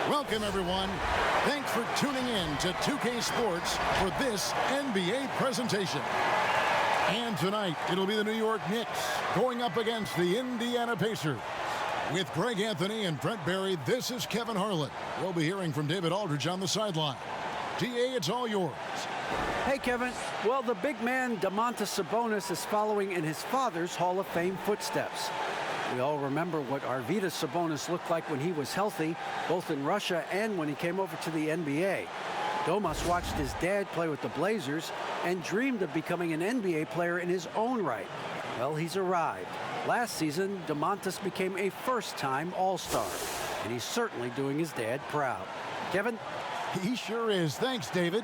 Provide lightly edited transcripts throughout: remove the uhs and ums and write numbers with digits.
Welcome, everyone. Thanks for tuning in to 2K Sports for this NBA presentation. And tonight, it'll be the New York Knicks going up against the Indiana Pacers. With Greg Anthony and Brent Barry, this is Kevin Harlan. We'll be hearing from David Aldridge on the sideline. DA, it's all yours. Hey, Kevin. Well, the big man, Domantas Sabonis, is following in his father's Hall of Fame footsteps. We all remember what Arvydas Sabonis looked like when he was healthy, both in Russia and when he came over to the NBA. Domas watched his dad play with the Blazers and dreamed of becoming an NBA player in his own right. Well, he's arrived. Last season, Domantas became a first-time All-Star, and he's certainly doing his dad proud. Kevin? He sure is. Thanks, David.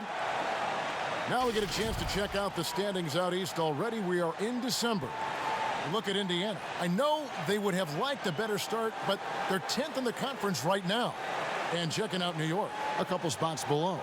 Now we get a chance to check out the standings out east already. We are in December. Look at Indiana. I know they would have liked a better start, but they're 10th in the conference right now. And checking out New York, a couple spots below.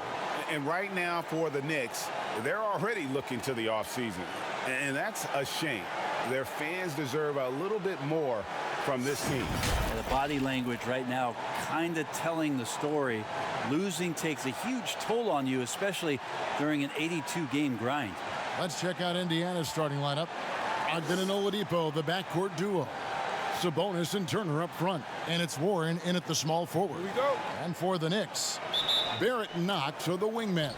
And right now for the Knicks, they're already looking to the offseason. And that's a shame. Their fans deserve a little bit more from this team. Yeah, the body language right now kind of telling the story. Losing takes a huge toll on you, especially during an 82-game grind. Let's check out Indiana's starting lineup. Ogden and Oladipo, the backcourt duo. Sabonis and Turner up front. And it's Warren in at the small forward. Here we go. And for the Knicks, Barrett and Knox are the wingmen.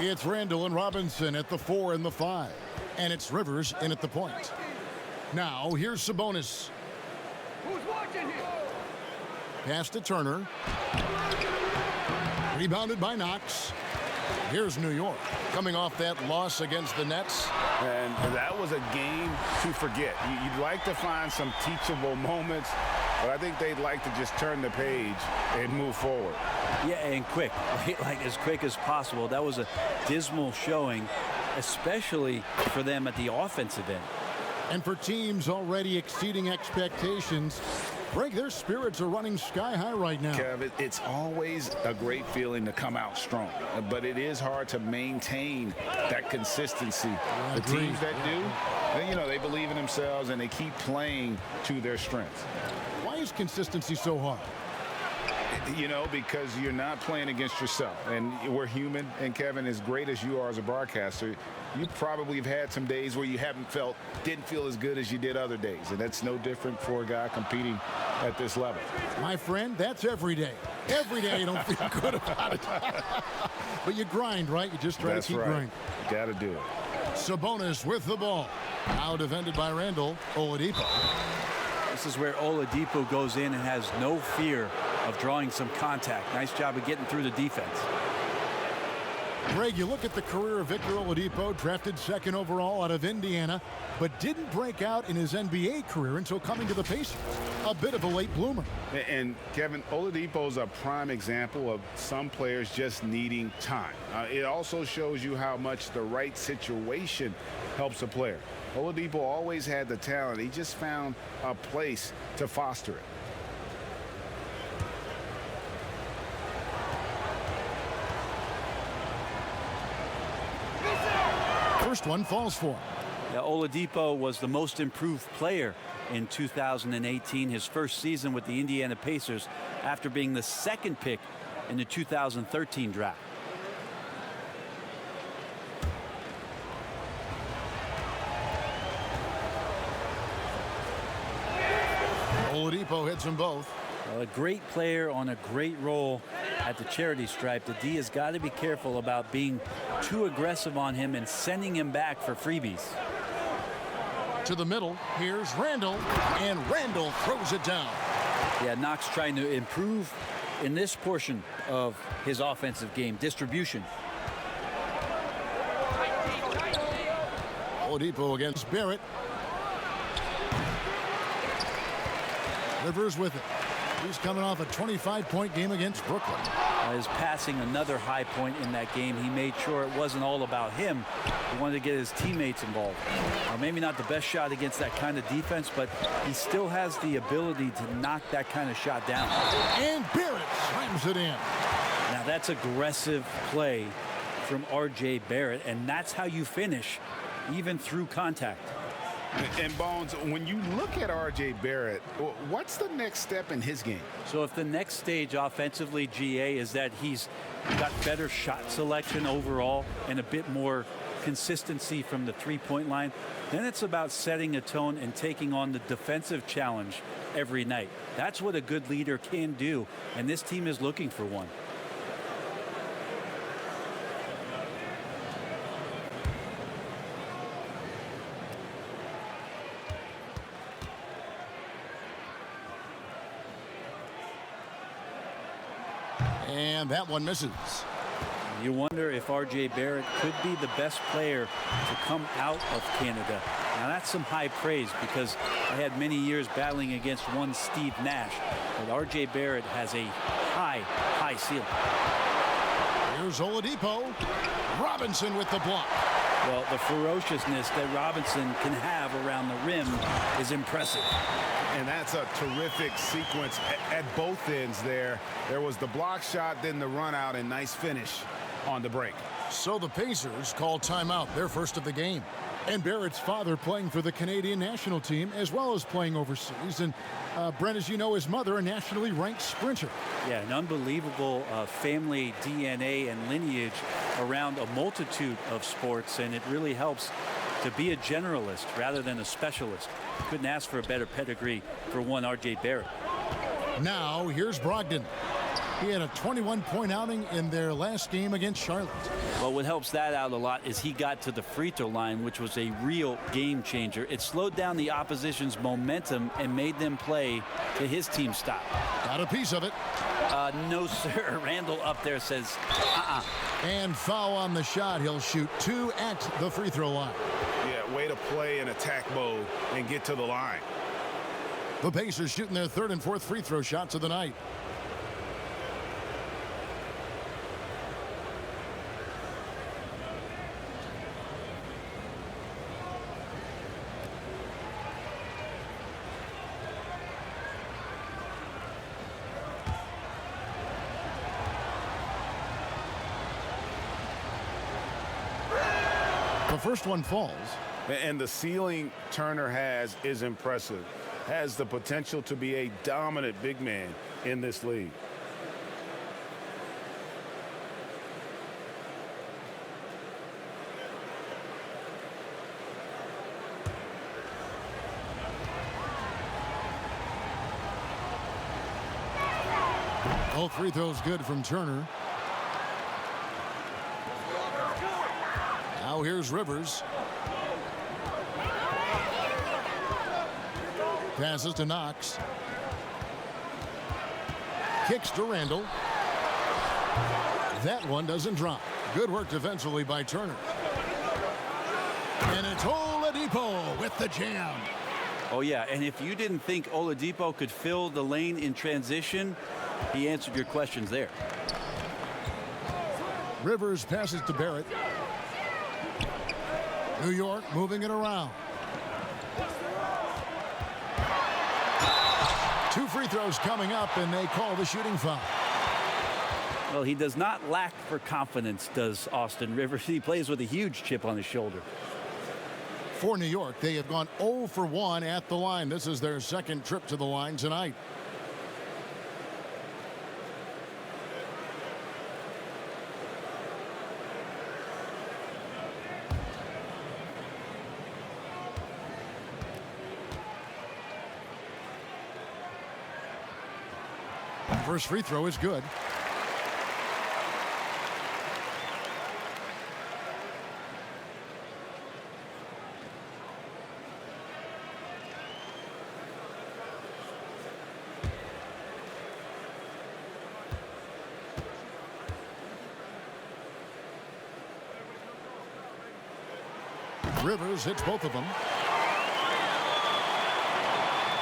It's Randall and Robinson at the 4 and the 5. And it's Rivers in at the point. Now, here's Sabonis. Who's watching here? Pass to Turner. Rebounded by Knox. Here's New York, coming off that loss against the Nets. And that was a game to forget. You'd like to find some teachable moments, but I think they'd like to just turn the page and move forward. Yeah, and quick, like as quick as possible. That was a dismal showing, especially for them at the offensive end. And for teams already exceeding expectations, Greg, their spirits are running sky high right now. Kev, it's always a great feeling to come out strong, but it is hard to maintain that consistency. The teams that do, you know, they believe in themselves and they keep playing to their strengths. Why is consistency so hard? You know, because you're not playing against yourself. And we're human. And, Kevin, as great as you are as a broadcaster, you probably have had some days where you didn't feel as good as you did other days. And that's no different for a guy competing at this level. My friend, that's every day. Every day you don't feel good about it. But you grind, right? You just try to keep grinding. Got to do it. Sabonis with the ball. Now defended by Randall. Oladipo. This is where Oladipo goes in and has no fear of drawing some contact. Nice job of getting through the defense. Greg, you look at the career of Victor Oladipo, drafted second overall out of Indiana, but didn't break out in his NBA career until coming to the Pacers. A bit of a late bloomer. And Kevin, Oladipo's a prime example of some players just needing time. It also shows you how much the right situation helps a player. Oladipo always had the talent. He just found a place to foster it. First one falls for him. Now, Oladipo was the most improved player in 2018, his first season with the Indiana Pacers, after being the second pick in the 2013 draft. Oladipo hits them both. Well, a great player on a great role at the charity stripe. The D has got to be careful about being too aggressive on him and sending him back for freebies. To the middle, here's Randall, and Randall throws it down. Yeah, Knox trying to improve in this portion of his offensive game, distribution. Oladipo against Barrett. Rivers with it. He's coming off a 25-point game against Brooklyn. Is passing another high point in that game. He made sure it wasn't all about him. He wanted to get his teammates involved. Maybe not the best shot against that kind of defense, but he still has the ability to knock that kind of shot down. And Barrett slams it in. Now that's aggressive play from R.J. Barrett, and that's how you finish, even through contact. And Bones, when you look at R.J. Barrett, what's the next step in his game? So if the next stage offensively, GA, is that he's got better shot selection overall and a bit more consistency from the three-point line, then it's about setting a tone and taking on the defensive challenge every night. That's what a good leader can do, and this team is looking for one. And that one misses. You wonder if R.J. Barrett could be the best player to come out of Canada. Now that's some high praise, because I had many years battling against one Steve Nash, but R.J. Barrett has a high ceiling. Here's Oladipo. Robinson with the block. Well, the ferociousness that Robinson can have around the rim is impressive. And that's a terrific sequence at both ends there. There was the block shot, then the run out, and nice finish on the break. So the Pacers call timeout, their first of the game. And Barrett's father playing for the Canadian national team as well as playing overseas. And Brent, as you know, his mother, a nationally ranked sprinter. Yeah, an unbelievable family DNA and lineage around a multitude of sports, and it really helps to be a generalist rather than a specialist. Couldn't ask for a better pedigree for one R.J. Barrett. Now here's Brogdon. He had a 21-point outing in their last game against Charlotte. Well, what helps that out a lot is he got to the free throw line, which was a real game changer. It slowed down the opposition's momentum and made them play to his team style. Got a piece of it. No, sir. Randall up there says, And foul on the shot. He'll shoot 2 at the free throw line. Yeah, way to play in attack mode and get to the line. The Pacers shooting their 3rd and 4th free throw shots of the night. The first one falls. And the ceiling Turner has is impressive. Has the potential to be a dominant big man in this league. Both free throws good from Turner. Now here's Rivers. Passes to Knox. Kicks to Randall. That one doesn't drop. Good work defensively by Turner. And it's Oladipo with the jam. oh, yeah. And if you didn't think Oladipo could fill the lane in transition, he answered your questions there. Rivers passes to Barrett. New York moving it around. 2 free throws coming up, and they call the shooting foul. Well, he does not lack for confidence, does Austin Rivers. He plays with a huge chip on his shoulder. For New York, they have gone 0 for 1 at the line. This is their second trip to the line tonight. First free throw is good. Rivers hits both of them.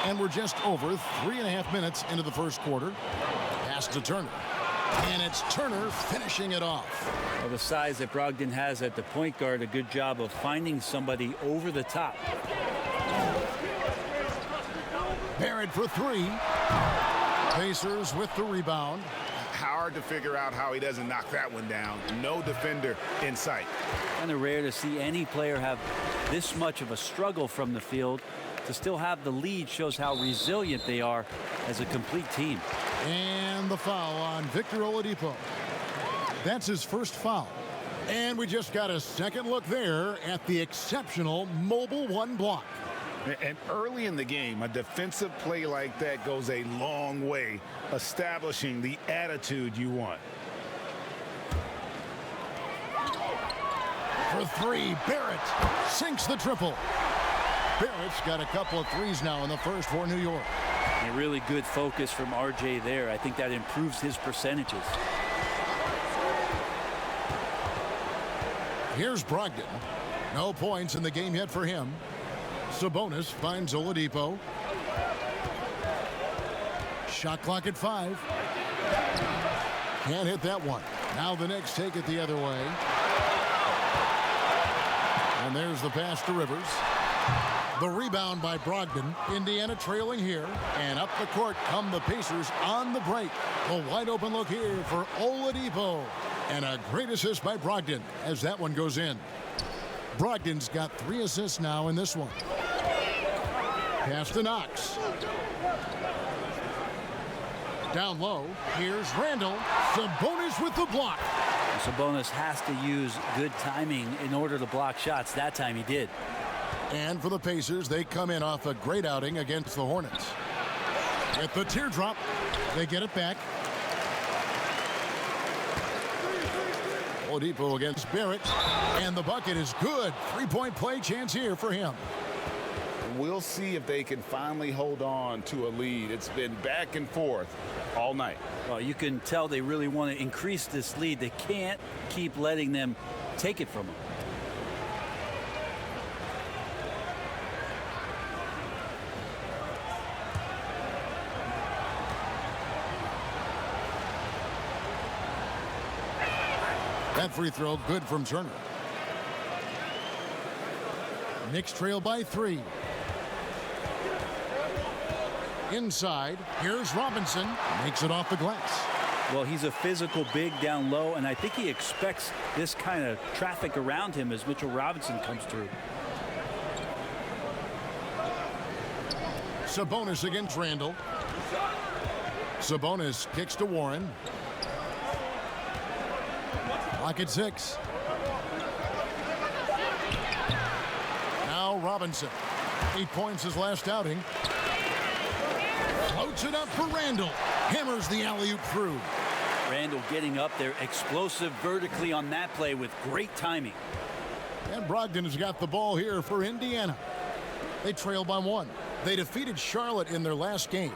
And we're just over 3.5 minutes into the first quarter. Pass to Turner. And it's Turner finishing it off. Well, the size that Brogdon has at the point guard, a good job of finding somebody over the top. Barrett for 3. Pacers with the rebound. Hard to figure out how he doesn't knock that one down. No defender in sight. Kind of rare to see any player have this much of a struggle from the field, to still have the lead shows how resilient they are as a complete team. And the foul on Victor Oladipo. That's his first foul. And we just got a second look there at the exceptional mobile one block. And early in the game, a defensive play like that goes a long way, establishing the attitude you want. For three, Barrett sinks the triple. Barrett's got a couple of threes now in the first for New York. A really good focus from RJ there. I think that improves his percentages. Here's Brogdon. No points in the game yet for him. Sabonis finds Oladipo. Shot clock at 5. Can't hit that one. Now the Knicks take it the other way. And there's the pass to Rivers. The rebound by Brogdon. Indiana trailing here. And up the court come the Pacers on the break. A wide open look here for Oladipo. And a great assist by Brogdon as that one goes in. Brogdon's got 3 assists now in this one. Pass to Knox. Down low. Here's Randall. Sabonis with the block. Sabonis has to use good timing in order to block shots. That time he did. And for the Pacers, they come in off a great outing against the Hornets. At the teardrop, they get it back. Oladipo against Barrett. And the bucket is good. 3-point play chance here for him. We'll see if they can finally hold on to a lead. It's been back and forth all night. Well, you can tell they really want to increase this lead. They can't keep letting them take it from them. That free throw good from Turner. Knicks trail by 3. Inside, here's Robinson. Makes it off the glass. Well, he's a physical big down low, and I think he expects this kind of traffic around him as Mitchell Robinson comes through. Sabonis against Randall. Sabonis kicks to Warren. Clock at 6. Now Robinson. 8 points his last outing. Floats it up for Randall. Hammers the alley-oop through. Randall getting up there, explosive vertically on that play with great timing. And Brogdon has got the ball here for Indiana. They trail by 1. They defeated Charlotte in their last game.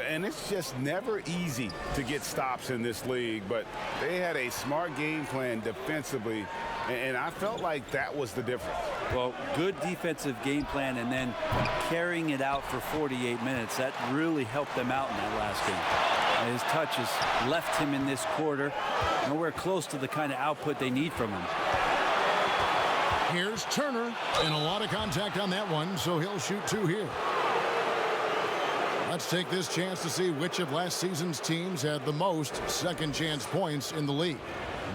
And it's just never easy to get stops in this league, but they had a smart game plan defensively, and I felt like that was the difference. Well, good defensive game plan and then carrying it out for 48 minutes. That really helped them out in that last game. And his touches left him in this quarter nowhere close to the kind of output they need from him. Here's Turner, and a lot of contact on that one, so he'll shoot 2 here. Let's take this chance to see which of last season's teams had the most second chance points in the league.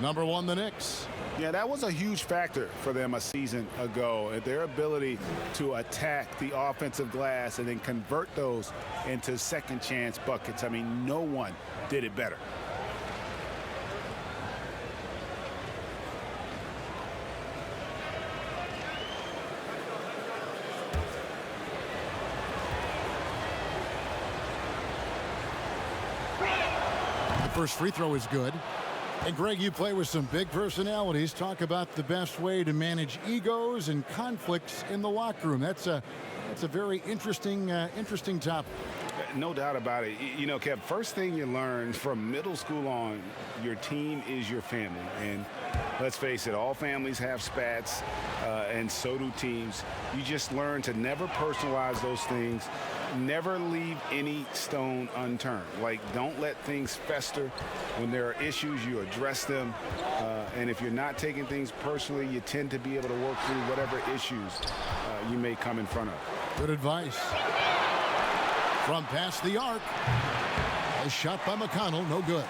Number 1, the Knicks. Yeah, that was a huge factor for them a season ago. Their ability to attack the offensive glass and then convert those into second chance buckets. I mean, no one did it better. First free throw is good. And Greg, you play with some big personalities. Talk about the best way to manage egos and conflicts in the locker room. That's a very interesting topic. No doubt about it. You know, Kev, first thing you learn from middle school on, your team is your family. And let's face it, all families have spats, and so do teams. You just learn to never personalize those things. Never leave any stone unturned. Like, don't let things fester. When there are issues, you address them. And if you're not taking things personally, you tend to be able to work through whatever issues you may come in front of. Good advice. From past the arc. A shot by McConnell, no good.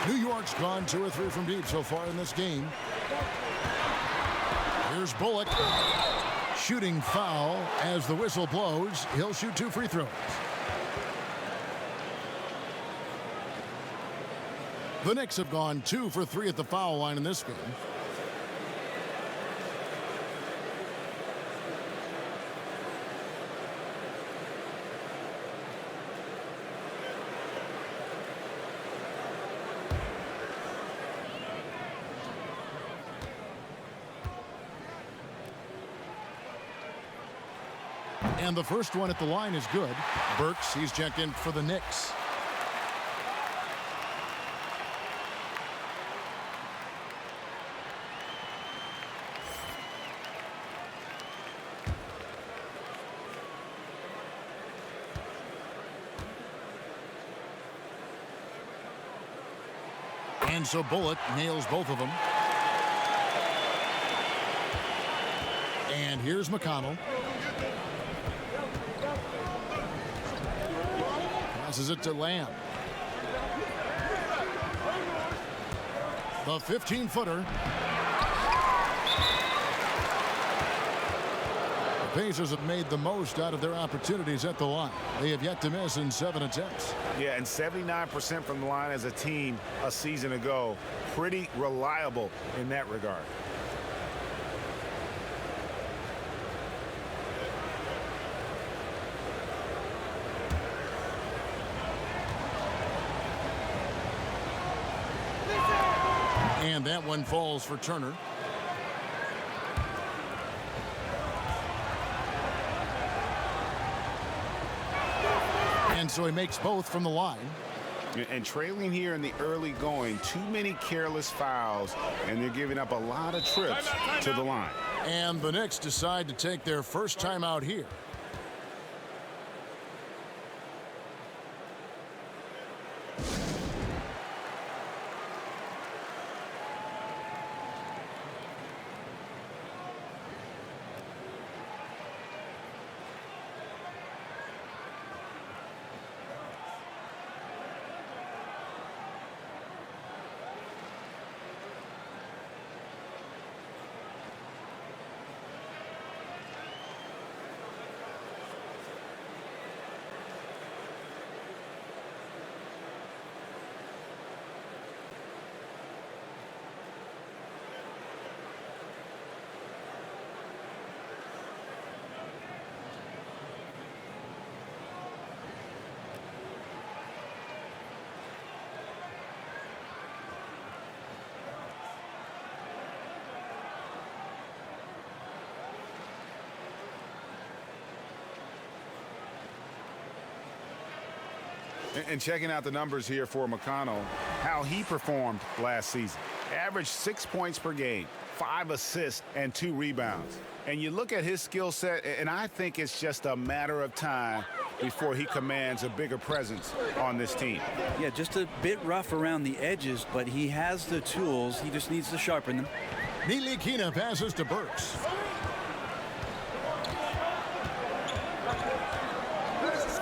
New York's gone 2 or 3 from deep so far in this game. Here's Bullock. Shooting foul as the whistle blows. He'll shoot 2 free throws. The Knicks have gone 2 for 3 at the foul line in this game. And the first one at the line is good. Burks, he's checked in for the Knicks. And so Bullock nails both of them. And here's McConnell. Passes it to Lamb. The 15-footer. The Pacers have made the most out of their opportunities at the line. They have yet to miss in 7 attempts. Yeah, and 79% from the line as a team a season ago. Pretty reliable in that regard. And that one falls for Turner. And so he makes both from the line. And trailing here in the early going, too many careless fouls, and they're giving up a lot of trips to the line. And the Knicks decide to take their first time out here. And checking out the numbers here for McConnell, how he performed last season. Averaged 6 points per game, 5 assists, and 2 rebounds. And you look at his skill set, and I think it's just a matter of time before he commands a bigger presence on this team. Yeah, just a bit rough around the edges, but he has the tools. He just needs to sharpen them. Ntilikina passes to Burks.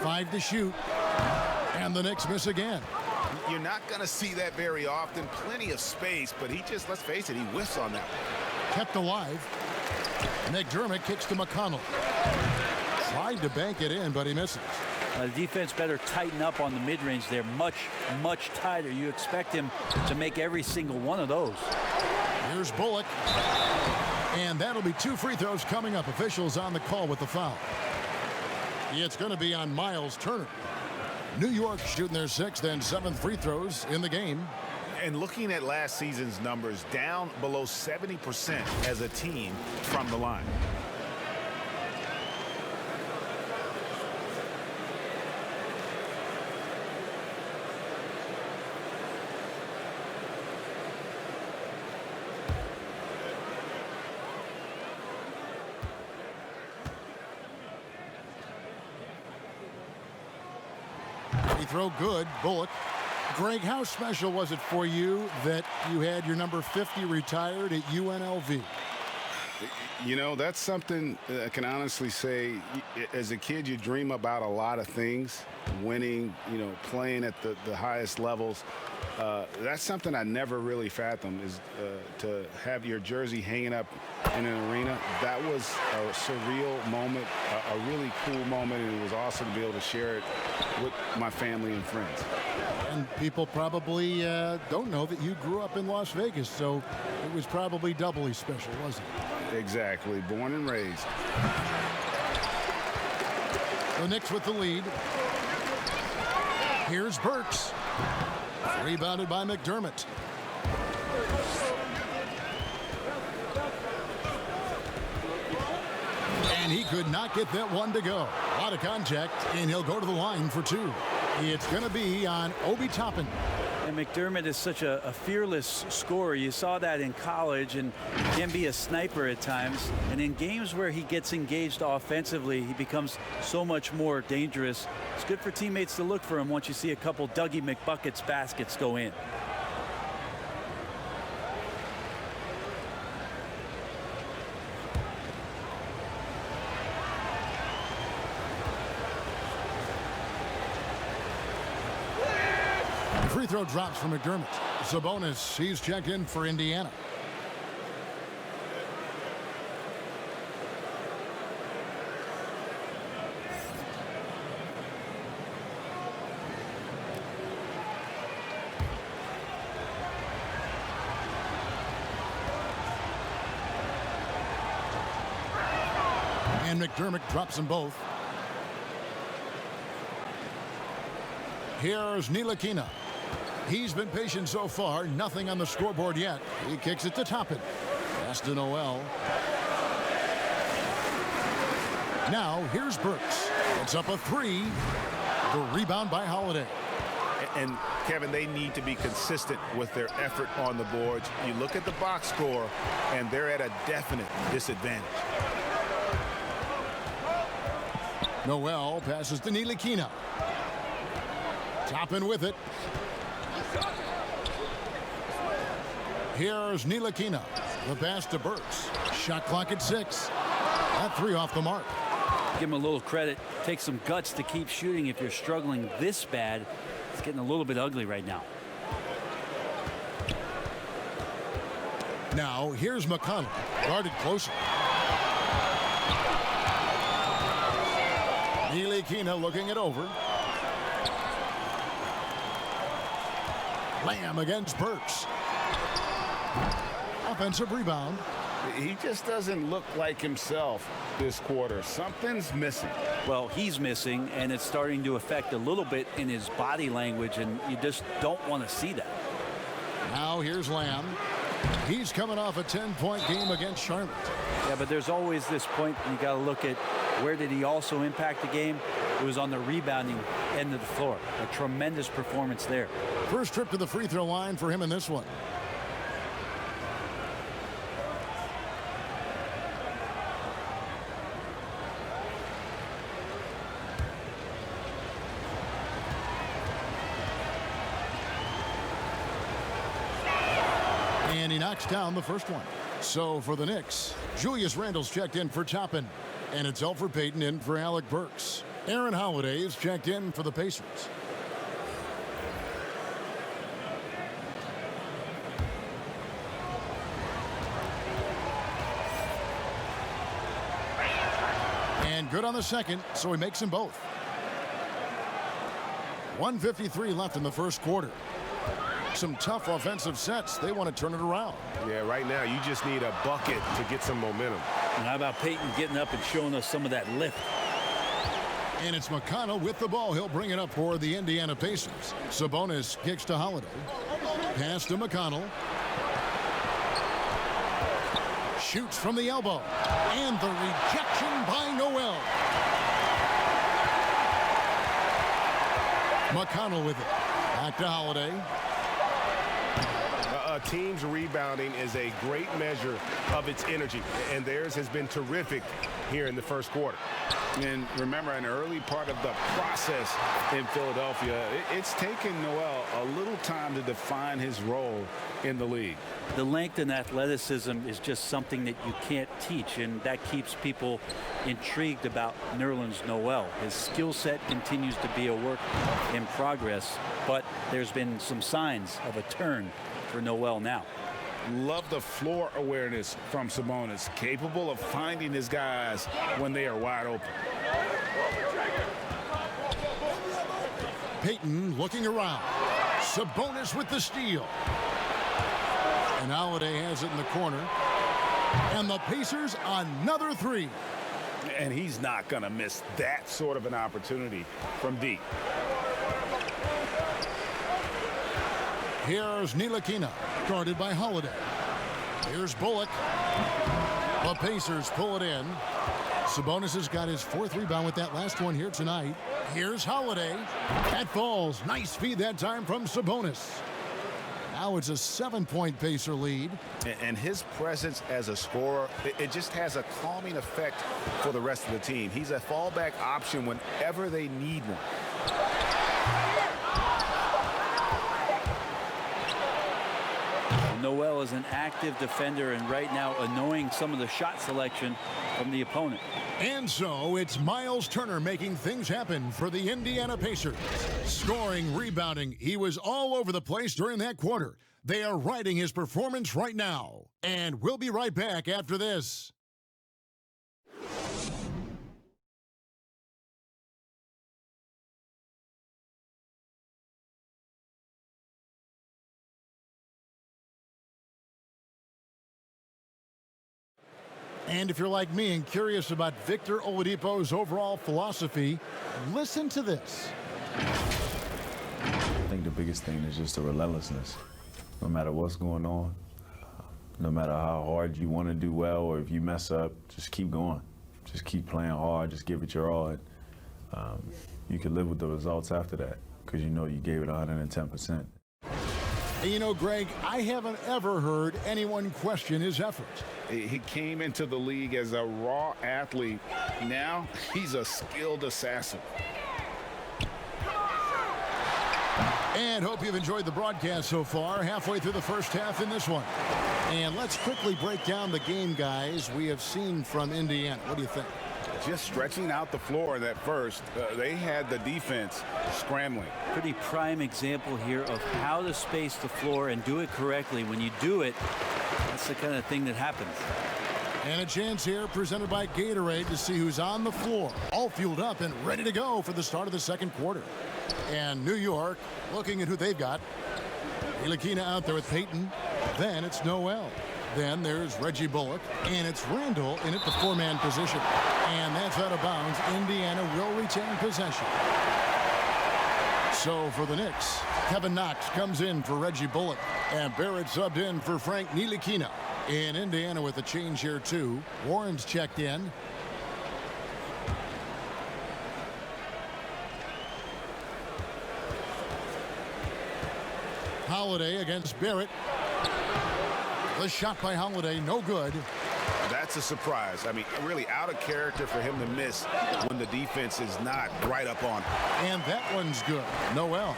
Five to shoot. And the Knicks miss again. You're not going to see that very often. Plenty of space, but he just, let's face it, he whiffs on that. Kept alive. McDermott kicks to McConnell. Tried to bank it in, but he misses. The defense better tighten up on the mid-range there. Much, much tighter. You expect him to make every single one of those. Here's Bullock. And that'll be 2 free throws coming up. Officials on the call with the foul. It's going to be on Miles Turner. New York shooting their 6th and 7th free throws in the game. And looking at last season's numbers, down below 70% as a team from the line. Throw good. Bullock. Greg, how special was it for you that you had your number 50 retired at UNLV? You know, that's something I can honestly say. As a kid, you dream about a lot of things. winning, playing at the highest levels. That's something I never really fathomed, is to have your jersey hanging up in an arena. That was a surreal moment, a really cool moment, and it was awesome to be able to share it with my family and friends. And people probably don't know that you grew up in Las Vegas, so it was probably doubly special, wasn't it? Exactly. Born and raised. The Knicks with the lead. Here's Burks. Rebounded by McDermott. And he could not get that one to go. A lot of contact, and he'll go to the line for two. It's going to be on Obi Toppin. And McDermott is such a fearless scorer. You saw that in college, and can be a sniper at times. And in games where he gets engaged offensively, he becomes so much more dangerous. It's good for teammates to look for him once you see a couple Dougie McBuckets baskets go in. Free throw drops for McDermott. Sabonis, he's checked in for Indiana. And McDermott drops them both. Here's Ntilikina. He's been patient so far. Nothing on the scoreboard yet. He kicks it to Toppin. Pass to Noel. Now here's Burks. It's up a three. The rebound by Holiday. And Kevin, they need to be consistent with their effort on the boards. You look at the box score, and they're at a definite disadvantage. Noel passes to Ntilikina. Toppin with it. Here's Ntilikina. The pass to Burks. Shot clock at 6. That three off the mark. Give him a little credit. Take some guts to keep shooting if you're struggling this bad. It's getting a little bit ugly right now. Now here's McConnell. Guarded closer. Ntilikina looking it over. Lamb against Burks. Offensive rebound. He just doesn't look like himself this quarter. Something's missing. Well, he's missing, and it's starting to affect a little bit in his body language, and you just don't want to see that. Now here's Lamb. He's coming off a 10-point game against Charlotte. Yeah, but there's always this point you got to look at where did he also impact the game. It was on the rebounding end of the floor. A tremendous performance there. First trip to the free throw line for him in this one. And he knocks down the first one. So for the Knicks, Julius Randle's checked in for Toppin. And it's Elfrid Payton in for Alec Burks. Aaron Holiday is checked in for the Pacers. And good on the second, so he makes them both. 1:53 left in the first quarter. Some tough offensive sets. They want to turn it around. Yeah, right now you just need a bucket to get some momentum. And how about Payton getting up and showing us some of that lift? And it's McConnell with the ball. He'll bring it up for the Indiana Pacers. Sabonis kicks to Holiday. Pass to McConnell. Shoots from the elbow. And the rejection by Noel. McConnell with it. Back to Holiday. A team's rebounding is a great measure of its energy, and theirs has been terrific here in the first quarter. And remember, an early part of the process in Philadelphia, it's taken Noel a little time to define his role in the league. The length and athleticism is just something that you can't teach, and that keeps people intrigued about Nerlens Noel. His skill set continues to be a work in progress, but there's been some signs of a turn for Noel now. Love the floor awareness from Sabonis, capable of finding his guys when they are wide open. Payton looking around. Sabonis with the steal. And Holiday has it in the corner. And the Pacers another three. And he's not going to miss that sort of an opportunity from deep. Here's Ntilikina, guarded by Holiday. Here's Bullock. The Pacers pull it in. Sabonis has got his fourth rebound with that last one here tonight. Here's Holiday. That falls. Nice feed that time from Sabonis. Now it's a 7-point Pacer lead. And his presence as a scorer, it just has a calming effect for the rest of the team. He's a fallback option whenever they need one. Noel is an active defender and right now annoying some of the shot selection from the opponent. And so it's Miles Turner making things happen for the Indiana Pacers. Scoring, rebounding, he was all over the place during that quarter. They are riding his performance right now. And we'll be right back after this. And if you're like me and curious about Victor Oladipo's overall philosophy, listen to this. I think the biggest thing is just the relentlessness. No matter what's going on, no matter how hard you want to do well, or if you mess up, just keep going. Just keep playing hard, just give it your all. You can live with the results after that because you know you gave it 110%. And you know, Greg, I haven't ever heard anyone question his effort. He came into the league as a raw athlete. Now he's a skilled assassin. And hope you've enjoyed the broadcast so far. Halfway through the first half in this one. And let's quickly break down the game, guys, we have seen from Indiana. What do you think? Just stretching out the floor in that first, they had the defense scrambling. Pretty prime example here of how to space the floor and do it correctly. When you do it, that's the kind of thing that happens. And a chance here presented by Gatorade to see who's on the floor. All fueled up and ready to go for the start of the second quarter. And New York looking at who they've got. Ntilikina out there with Payton. Then it's Noel. Then there's Reggie Bullock. And it's Randall in at the four-man position. And that's out of bounds. Indiana will retain possession. So for the Knicks, Kevin Knox comes in for Reggie Bullock. And Barrett subbed in for Frank Ntilikina. In Indiana with a change here too. Warren's checked in. Holiday against Barrett. The shot by Holiday, no good. That's a surprise. I mean, really out of character for him to miss when the defense is not right up on him. And that one's good. Noel.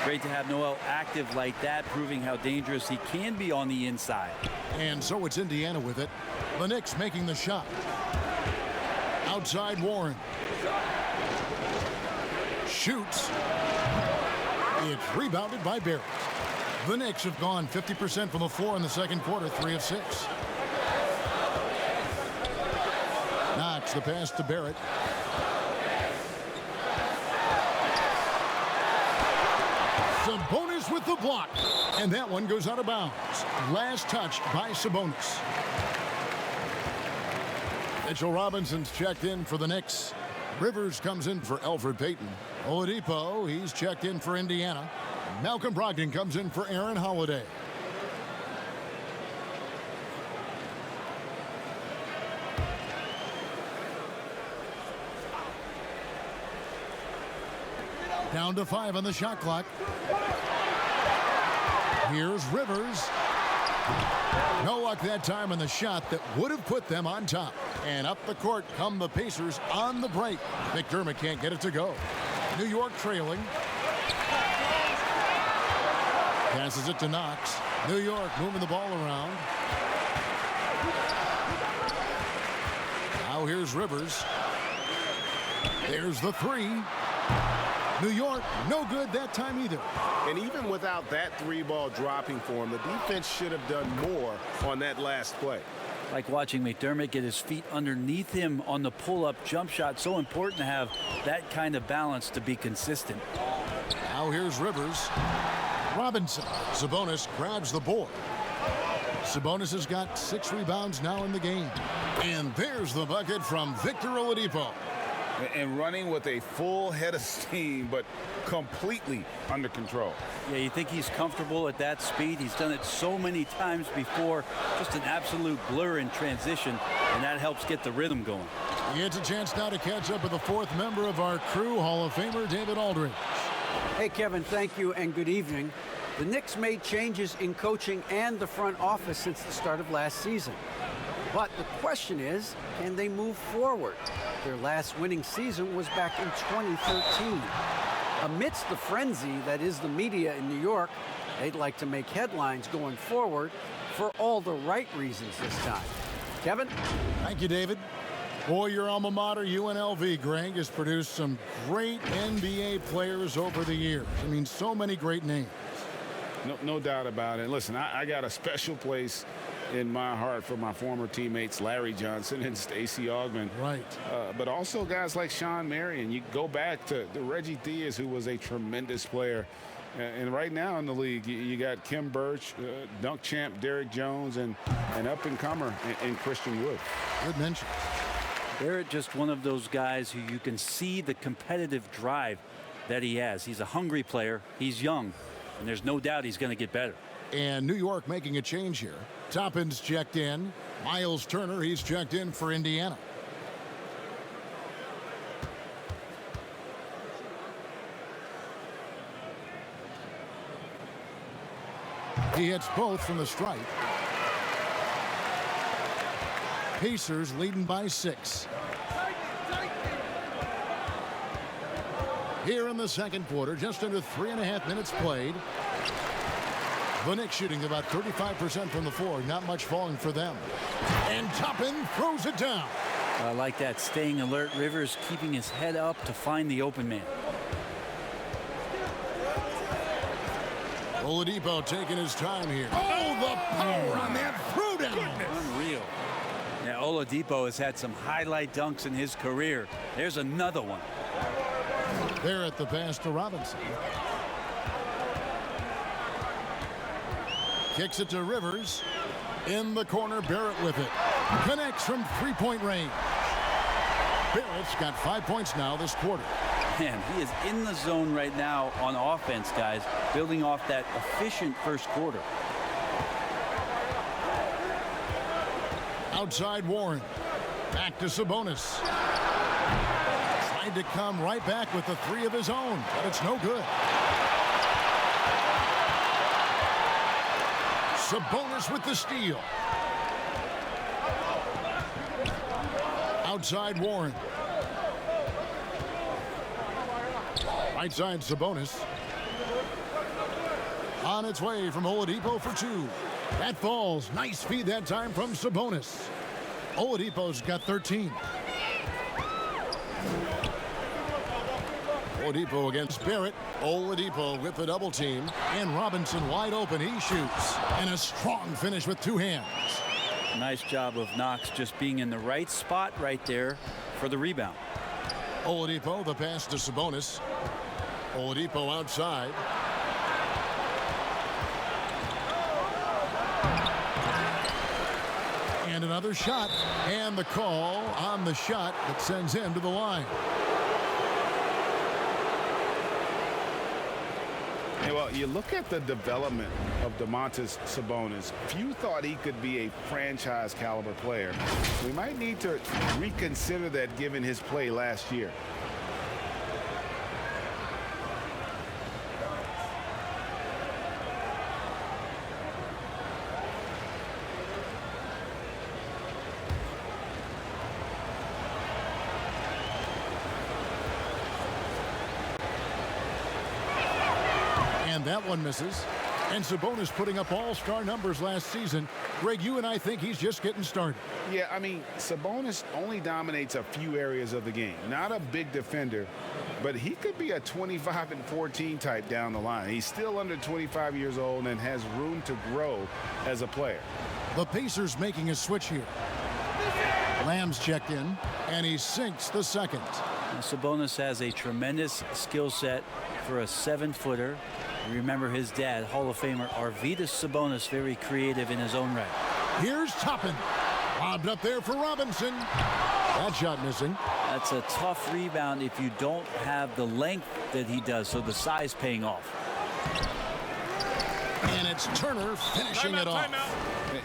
Great to have Noel active like that, proving how dangerous he can be on the inside. And so it's Indiana with it. The Knicks making the shot. Outside Warren. Shoots. It's rebounded by Barrett. The Knicks have gone 50% from the floor in the second quarter, 3 of 6. Knox the pass to Barrett. Sabonis with the block. And that one goes out of bounds. Last touched by Sabonis. Mitchell Robinson's checked in for the Knicks. Rivers comes in for Elfrid Payton. Oladipo, he's checked in for Indiana. Malcolm Brogdon comes in for Aaron Holiday. Down to 5 on the shot clock. Here's Rivers. No luck that time on the shot that would have put them on top. And up the court come the Pacers on the break. McDermott can't get it to go. New York trailing. Passes it to Knox. New York moving the ball around. Now here's Rivers. There's the three. New York, no good that time either. And even without that three-ball dropping for him, the defense should have done more on that last play. Like watching McDermott get his feet underneath him on the pull-up jump shot. So important to have that kind of balance to be consistent. Now here's Rivers. Robinson. Sabonis grabs the board. Sabonis has got 6 rebounds now in the game. And there's the bucket from Victor Oladipo. And running with a full head of steam, but completely under control. Yeah, you think he's comfortable at that speed. He's done it so many times before. Just an absolute blur in transition, and that helps get the rhythm going. He gets a chance now to catch up with the 4th member of our crew, Hall of Famer David Aldridge. Hey, Kevin, thank you and good evening. The Knicks made changes in coaching and the front office since the start of last season. But the question is, can they move forward? Their last winning season was back in 2013. Amidst the frenzy that is the media in New York, they'd like to make headlines going forward for all the right reasons this time. Kevin? Thank you, David. Boy, your alma mater, UNLV, Greg, has produced some great NBA players over the years. I mean, so many great names. No doubt about it. Listen, I got a special place in my heart for my former teammates Larry Johnson and Stacey Augmon. Right. But also guys like Sean Marion. You go back to Reggie Theus, who was a tremendous player. And right now in the league, you got Kim Birch, dunk champ Derrick Jones, and an up-and-comer in Christian Wood. Good mention. Barrett, just one of those guys who you can see the competitive drive that he has. He's a hungry player. He's young. And there's no doubt he's going to get better. And New York making a change here. Toppin's checked in. Miles Turner, he's checked in for Indiana. He hits both from the stripe. Pacers leading by 6. Here in the second quarter, just under 3.5 minutes played. The Knicks shooting about 35% from the floor. Not much falling for them. And Toppin throws it down. I like that, staying alert. Rivers keeping his head up to find the open man. Oladipo taking his time here. Oh, the power on that throwdown. Unreal. Yeah, Oladipo has had some highlight dunks in his career. There's another one. There at the pass to Robinson. Kicks it to Rivers. In the corner, Barrett with it. Connects from three-point range. Barrett's got 5 points now this quarter. Man, he is in the zone right now on offense, guys, building off that efficient first quarter. Outside Warren. Back to Sabonis. Tried to come right back with the 3 of his own, but it's no good. Sabonis with the steal. Outside Warren. Right side Sabonis. On its way from Oladipo for 2. That falls. Nice feed that time from Sabonis. Oladipo's got 13. Oladipo against Barrett. Oladipo with the double team. And Robinson wide open. He shoots. And a strong finish with 2 hands. Nice job of Knox just being in the right spot right there for the rebound. Oladipo, the pass to Sabonis. Oladipo outside. And another shot. And the call on the shot that sends him to the line. Hey, well, you look at the development of Domantas Sabonis. If you thought he could be a franchise caliber player, we might need to reconsider that given his play last year. That one misses. And Sabonis putting up all-star numbers last season. Greg, you and I think he's just getting started. Yeah, I mean, Sabonis only dominates a few areas of the game. Not a big defender, but he could be a 25-14 type down the line. He's still under 25 years old and has room to grow as a player. The Pacers making a switch here. Lamb's checked in, and he sinks the second. Now, Sabonis has a tremendous skill set for a 7-footer. Remember his dad, Hall of Famer Arvydas Sabonis, very creative in his own right. Here's Toppin. Lobbed up there for Robinson. That shot missing. That's a tough rebound if you don't have the length that he does, so the size paying off. And it's Turner finishing it off.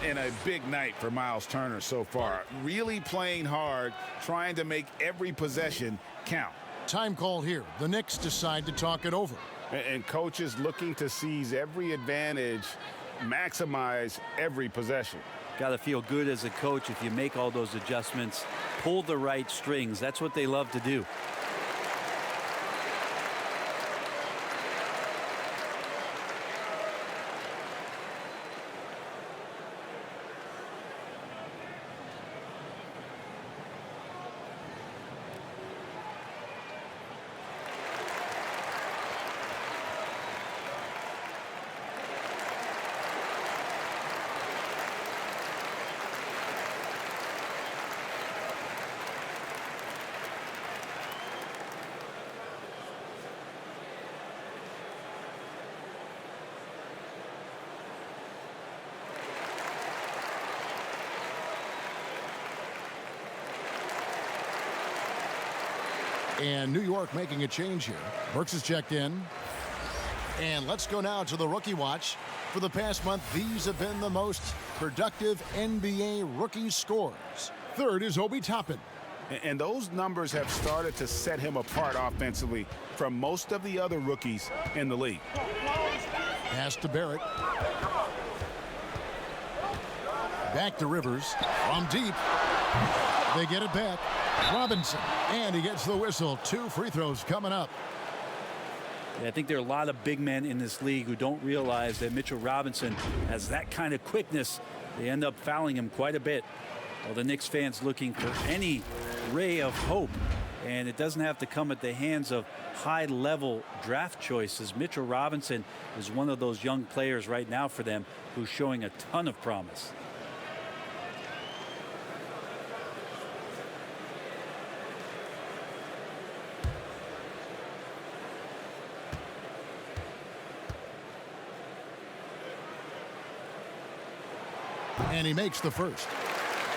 And a big night for Miles Turner so far. Really playing hard, trying to make every possession count. Time call here. The Knicks decide to talk it over. And coaches looking to seize every advantage, maximize every possession. Got to feel good as a coach if you make all those adjustments, pull the right strings. That's what they love to do. And New York making a change here. Burks is checked in. And let's go now to the rookie watch. For the past month, these have been the most productive NBA rookie scores. Third is Obi Toppin. And those numbers have started to set him apart offensively from most of the other rookies in the league. Pass to Barrett. Back to Rivers. From deep. They get it back. Robinson. And he gets the whistle. 2 free throws coming up. Yeah, I think there are a lot of big men in this league who don't realize that Mitchell Robinson has that kind of quickness. They end up fouling him quite a bit. Well, the Knicks fans looking for any ray of hope. And it doesn't have to come at the hands of high-level draft choices. Mitchell Robinson is one of those young players right now for them who's showing a ton of promise. And he makes the first.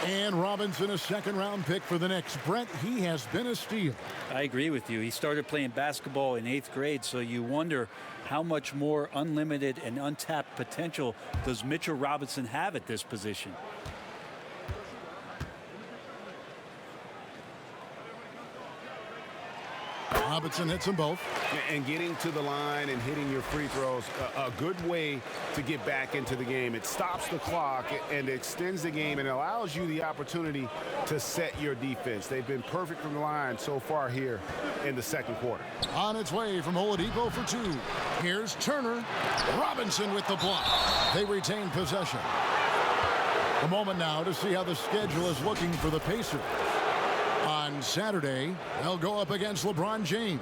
And Robinson, a second-round pick for the Knicks. Brent, he has been a steal. I agree with you. He started playing basketball in 8th grade, so you wonder how much more unlimited and untapped potential does Mitchell Robinson have at this position. Robinson hits them both. And getting to the line and hitting your free throws, a good way to get back into the game. It stops the clock and extends the game and allows you the opportunity to set your defense. They've been perfect from the line so far here in the second quarter. On its way from Oladipo for 2. Here's Turner. Robinson with the block. They retain possession. A moment now to see how the schedule is looking for the Pacers. On Saturday, they'll go up against LeBron James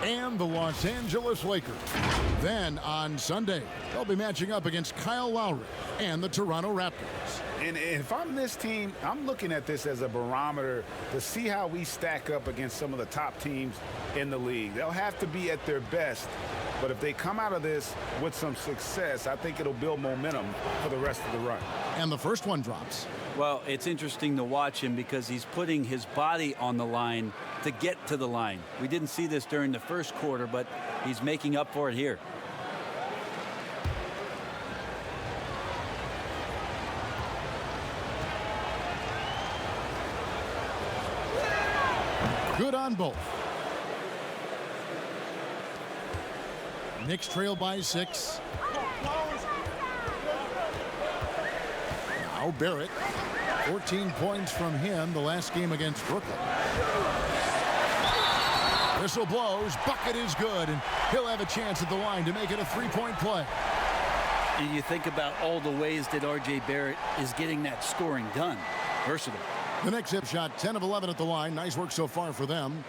and the Los Angeles Lakers. Then on Sunday, they'll be matching up against Kyle Lowry and the Toronto Raptors. And if I'm this team, I'm looking at this as a barometer to see how we stack up against some of the top teams in the league. They'll have to be at their best, but if they come out of this with some success, I think it'll build momentum for the rest of the run. And the first one drops. Well, it's interesting to watch him because he's putting his body on the line to get to the line. We didn't see this during the first quarter, but he's making up for it here. Good on both. Knicks trail by 6. Now Barrett. 14 points from him the last game against Brooklyn. Whistle blows. Bucket is good, and he'll have a chance at the line to make it a three-point play. And you think about all the ways that R.J. Barrett is getting that scoring done. Versatile. The Knicks have shot 10 of 11 at the line. Nice work so far for them.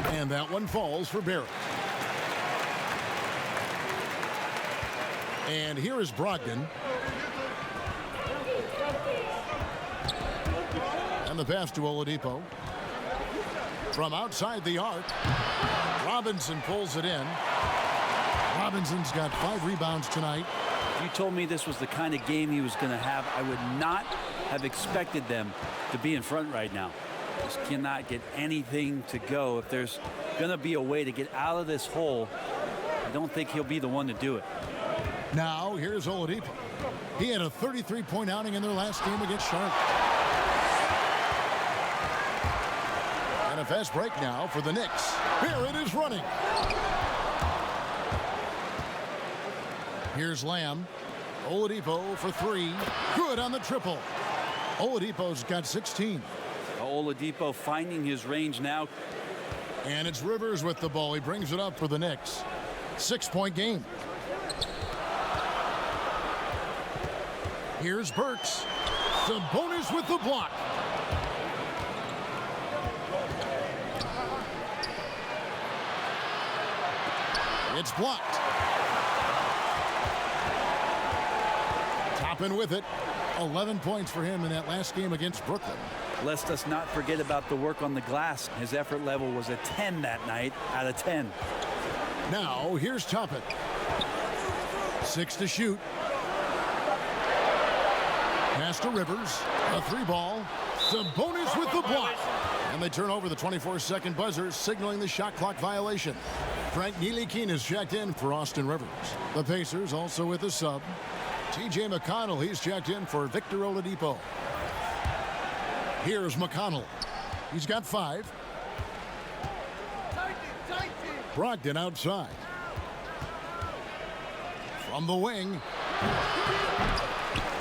And that one falls for Barrett. And here is Brogdon. And the pass to Oladipo. From outside the arc, Robinson pulls it in. Robinson's got 5 rebounds tonight. If you told me this was the kind of game he was going to have, I would not have expected them to be in front right now. Just cannot get anything to go. If there's going to be a way to get out of this hole, I don't think he'll be the one to do it. Now, here's Oladipo. He had a 33-point outing in their last game against Charlotte. And a fast break now for the Knicks. Barrett is running. Here's Lamb. Oladipo for 3. Good on the triple. Oladipo's got 16. Oladipo finding his range now. And it's Rivers with the ball. He brings it up for the Knicks. 6-point game. Here's Burks. Sabonis with the block. It's blocked. Toppin with it. 11 points for him in that last game against Brooklyn. Let us not forget about the work on the glass. His effort level was a 10 that night out of 10. Now, here's Toppin. 6 to shoot. Pass to Rivers. A 3-ball. Sabonis with the block. And they turn over the 24-second buzzer, signaling the shot clock violation. Frank Ntilikina is checked in for Austin Rivers. The Pacers also with a sub. T.J. McConnell, he's checked in for Victor Oladipo. Here's McConnell. He's got 5. Brogdon outside. From the wing.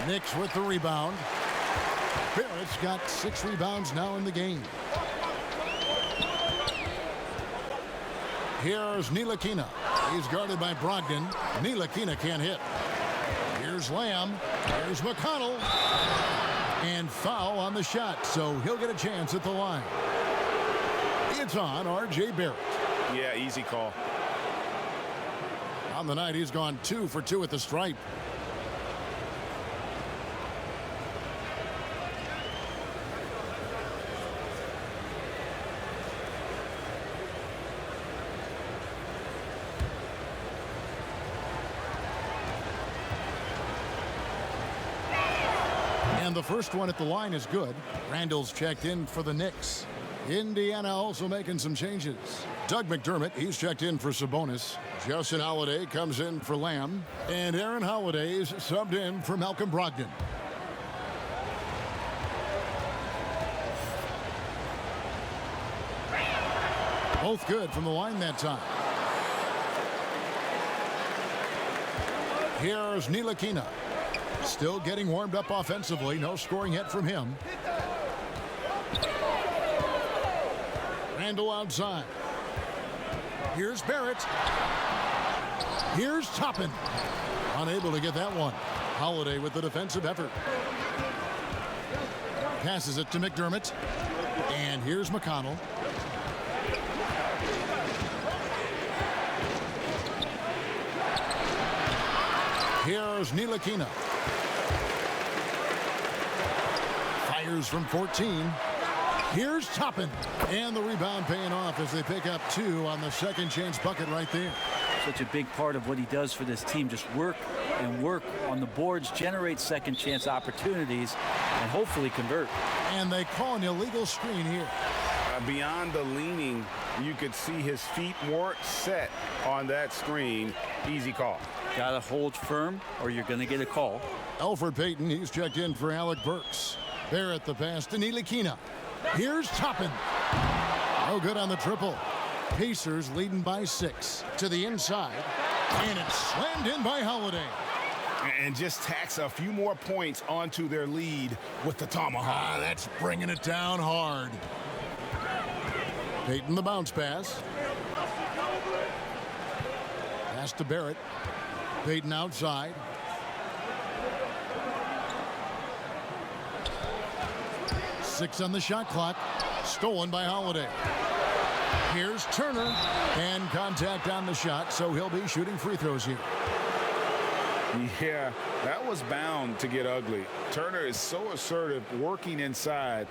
Knicks with the rebound. Barrett's got 6 rebounds now in the game. Here's Ntilikina. He's guarded by Brogdon. Ntilikina can't hit. Here's Lamb. Here's McConnell. And foul on the shot, so he'll get a chance at the line. It's on R.J. Barrett. Yeah, easy call. On the night, he's gone 2 for 2 at the stripe. And the first one at the line is good. Randall's checked in for the Knicks. Indiana also making some changes. Doug McDermott, he's checked in for Sabonis. Justin Holiday comes in for Lamb. And Aaron Holiday's subbed in for Malcolm Brogdon. Both good from the line that time. Here's Ntilikina. Still getting warmed up offensively. No scoring yet from him. Randall outside. Here's Barrett. Here's Toppin. Unable to get that one. Holiday with the defensive effort. Passes it to McDermott. And here's McConnell. Here's Ntilikina. Fires from 14. Here's Toppin. And the rebound paying off as they pick up 2 on the second chance bucket right there. Such a big part of what he does for this team. Just work and work on the boards, generate second chance opportunities, and hopefully convert. And they call an illegal screen here. Beyond the leaning, you could see his feet weren't set on that screen. Easy call. Got to hold firm or you're going to get a call. Elfrid Payton, he's checked in for Alec Burks. Barrett the pass to Ntilikina. Here's Toppin. A No good on the triple. Pacers leading by 6 to the inside. And it's slammed in by Holiday. And just tacks a few more points onto their lead with the tomahawk. That's bringing it down hard. Payton the bounce pass. Pass to Barrett. Payton outside. Six on the shot clock. Stolen by Holiday. Here's Turner. And contact on the shot, so he'll be shooting free throws here. Yeah, that was bound to get ugly. Turner is so assertive, working inside.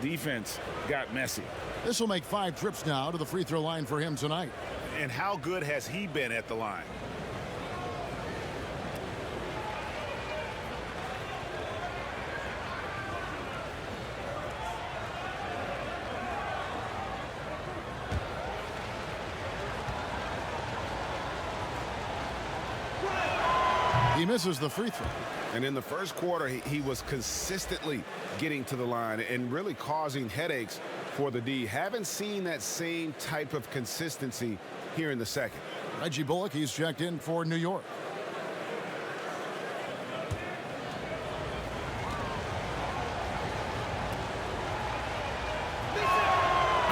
Defense got messy. This will make 5 trips now to the free throw line for him tonight. And how good has he been at the line? He misses the free throw. And in the first quarter, he was consistently getting to the line and really causing headaches for the D. Haven't seen that same type of consistency here in the second. Reggie Bullock, he's checked in for New York.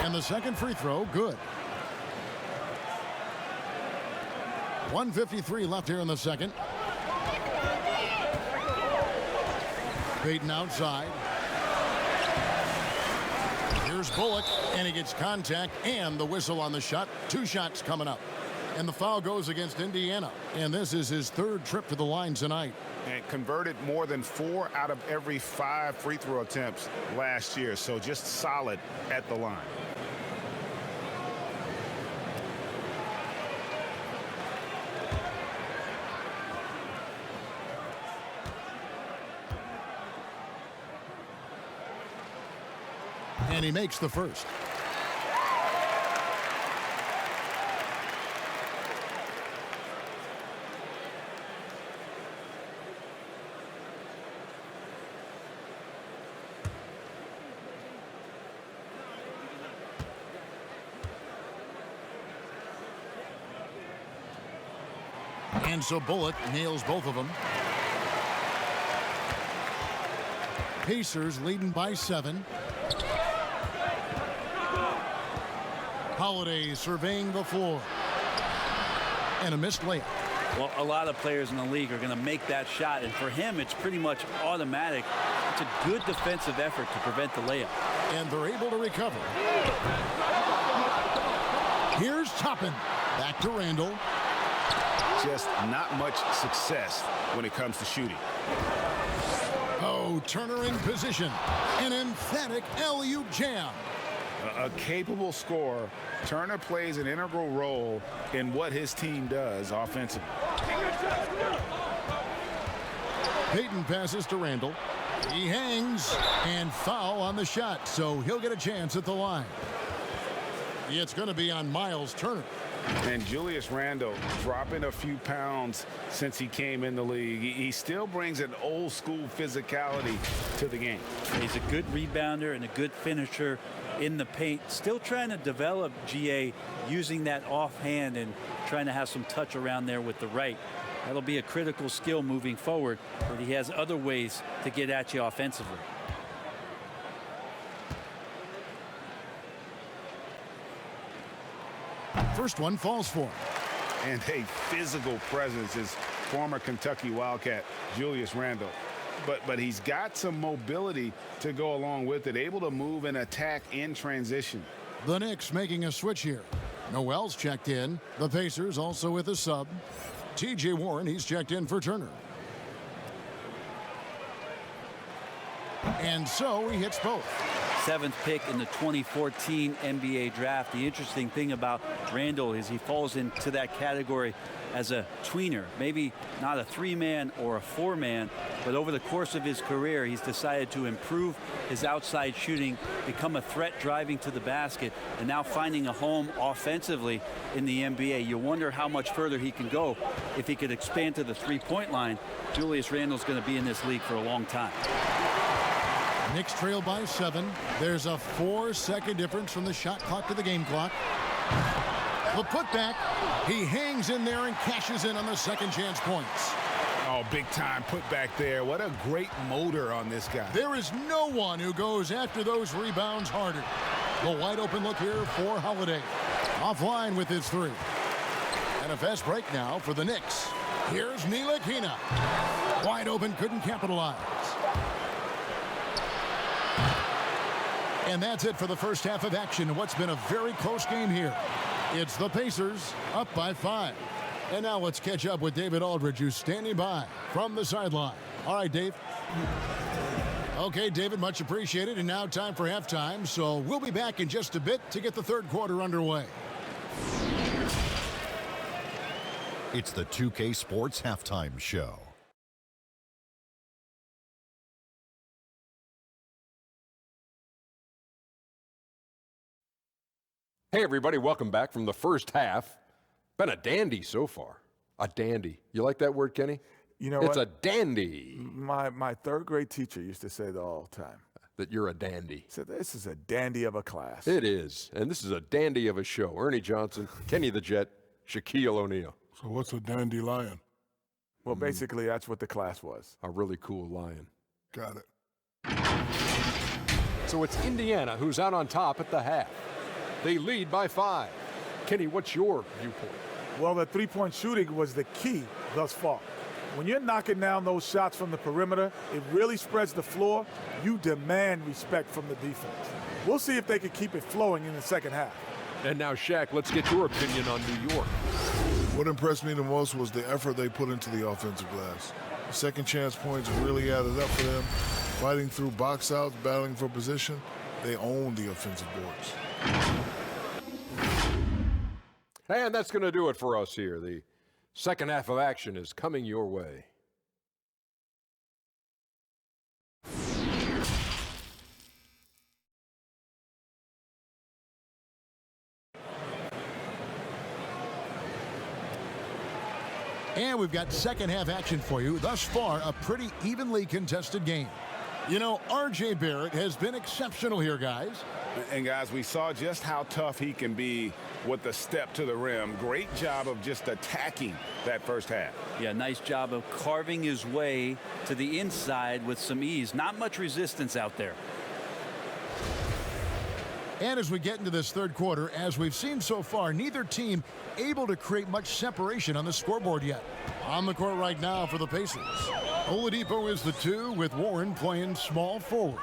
And the second free throw, good. 1:53 left here in the second. Payton outside. Here's Bullock, and he gets contact and the whistle on the shot. 2 shots coming up. And the foul goes against Indiana. And this is his 3rd trip to the line tonight. And converted more than 4 out of every 5 free throw attempts last year. So just solid at the line. And he makes the first. And so Bullock nails both of them. Pacers leading by 7. Holiday surveying the floor. And a missed layup. Well, a lot of players in the league are going to make that shot, and for him, it's pretty much automatic. It's a good defensive effort to prevent the layup. And they're able to recover. Here's Toppin. Back to Randall. Just not much success when it comes to shooting. Oh, Turner in position. An emphatic alley-oop jam. A capable scorer, Turner plays an integral role in what his team does offensively. Payton passes to Randall. He hangs, and foul on the shot, so he'll get a chance at the line. It's going to be on Miles Turner. And Julius Randle dropping a few pounds since he came in the league. He still brings an old school physicality to the game. He's a good rebounder and a good finisher in the paint. Still trying to develop GA using that offhand and trying to have some touch around there with the right. That'll be a critical skill moving forward, but he has other ways to get at you offensively. First one falls for him. And a physical presence is former Kentucky Wildcat Julius Randle. But he's got some mobility to go along with it, able to move and attack in transition. The Knicks making a switch here. Noel's checked in. The Pacers also with a sub. T.J. Warren, he's checked in for Turner. And so he hits both. 7th pick in the 2014 NBA draft. The interesting thing about Randall is he falls into that category as a tweener, maybe not a 3-man or a 4-man, but over the course of his career, he's decided to improve his outside shooting, become a threat driving to the basket, and now finding a home offensively in the NBA. You wonder how much further he can go if he could expand to the 3-point line. Julius Randle's going to be in this league for a long time. Knicks trail by 7. There's a 4-second difference from the shot clock to the game clock. The putback. He hangs in there and cashes in on the second chance points. Oh, big time putback there. What a great motor on this guy. There is no one who goes after those rebounds harder. The wide open look here for Holiday. Offline with his 3. And a fast break now for the Knicks. Here's Ntilikina. Wide open, couldn't capitalize. And that's it for the first half of action in what's been a very close game here. It's the Pacers up by 5. And now let's catch up with David Aldridge, who's standing by from the sideline. All right, Dave. Okay, David, much appreciated. And now time for halftime. So we'll be back in just a bit to get the third quarter underway. It's the 2K Sports Halftime Show. Hey, everybody, welcome back from the first half. Been a dandy so far. A dandy. You like that word, Kenny? You know it's what? a dandy. My third grade teacher used to say that all the time. That you're a dandy. So this is a dandy of a class. It is. And this is a dandy of a show. Ernie Johnson, Kenny the Jet, Shaquille O'Neal. So what's a dandelion? Well, basically, that's what the class was. A really cool lion. Got it. So it's Indiana who's out on top at the half. They lead by 5. Kenny, what's your viewpoint? Well, the three-point shooting was the key thus far. When you're knocking down those shots from the perimeter, it really spreads the floor. You demand respect from the defense. We'll see if they can keep it flowing in the second half. And now, Shaq, let's get your opinion on New York. What impressed me the most was the effort they put into the offensive glass. The second chance points really added up for them. Fighting through box outs, battling for position, they owned the offensive boards. And that's going to do it for us here. The second half of action is coming your way. And we've got second half action for you. Thus far, a pretty evenly contested game. You know, R.J. Barrett has been exceptional here, guys. And, guys, we saw just how tough he can be with the step to the rim. Great job of just attacking that first half. Yeah, nice job of carving his way to the inside with some ease. Not much resistance out there. And as we get into this third quarter, as we've seen so far, neither team able to create much separation on the scoreboard yet. On the court right now for the Pacers. Oladipo is the 2 with Warren playing small forward.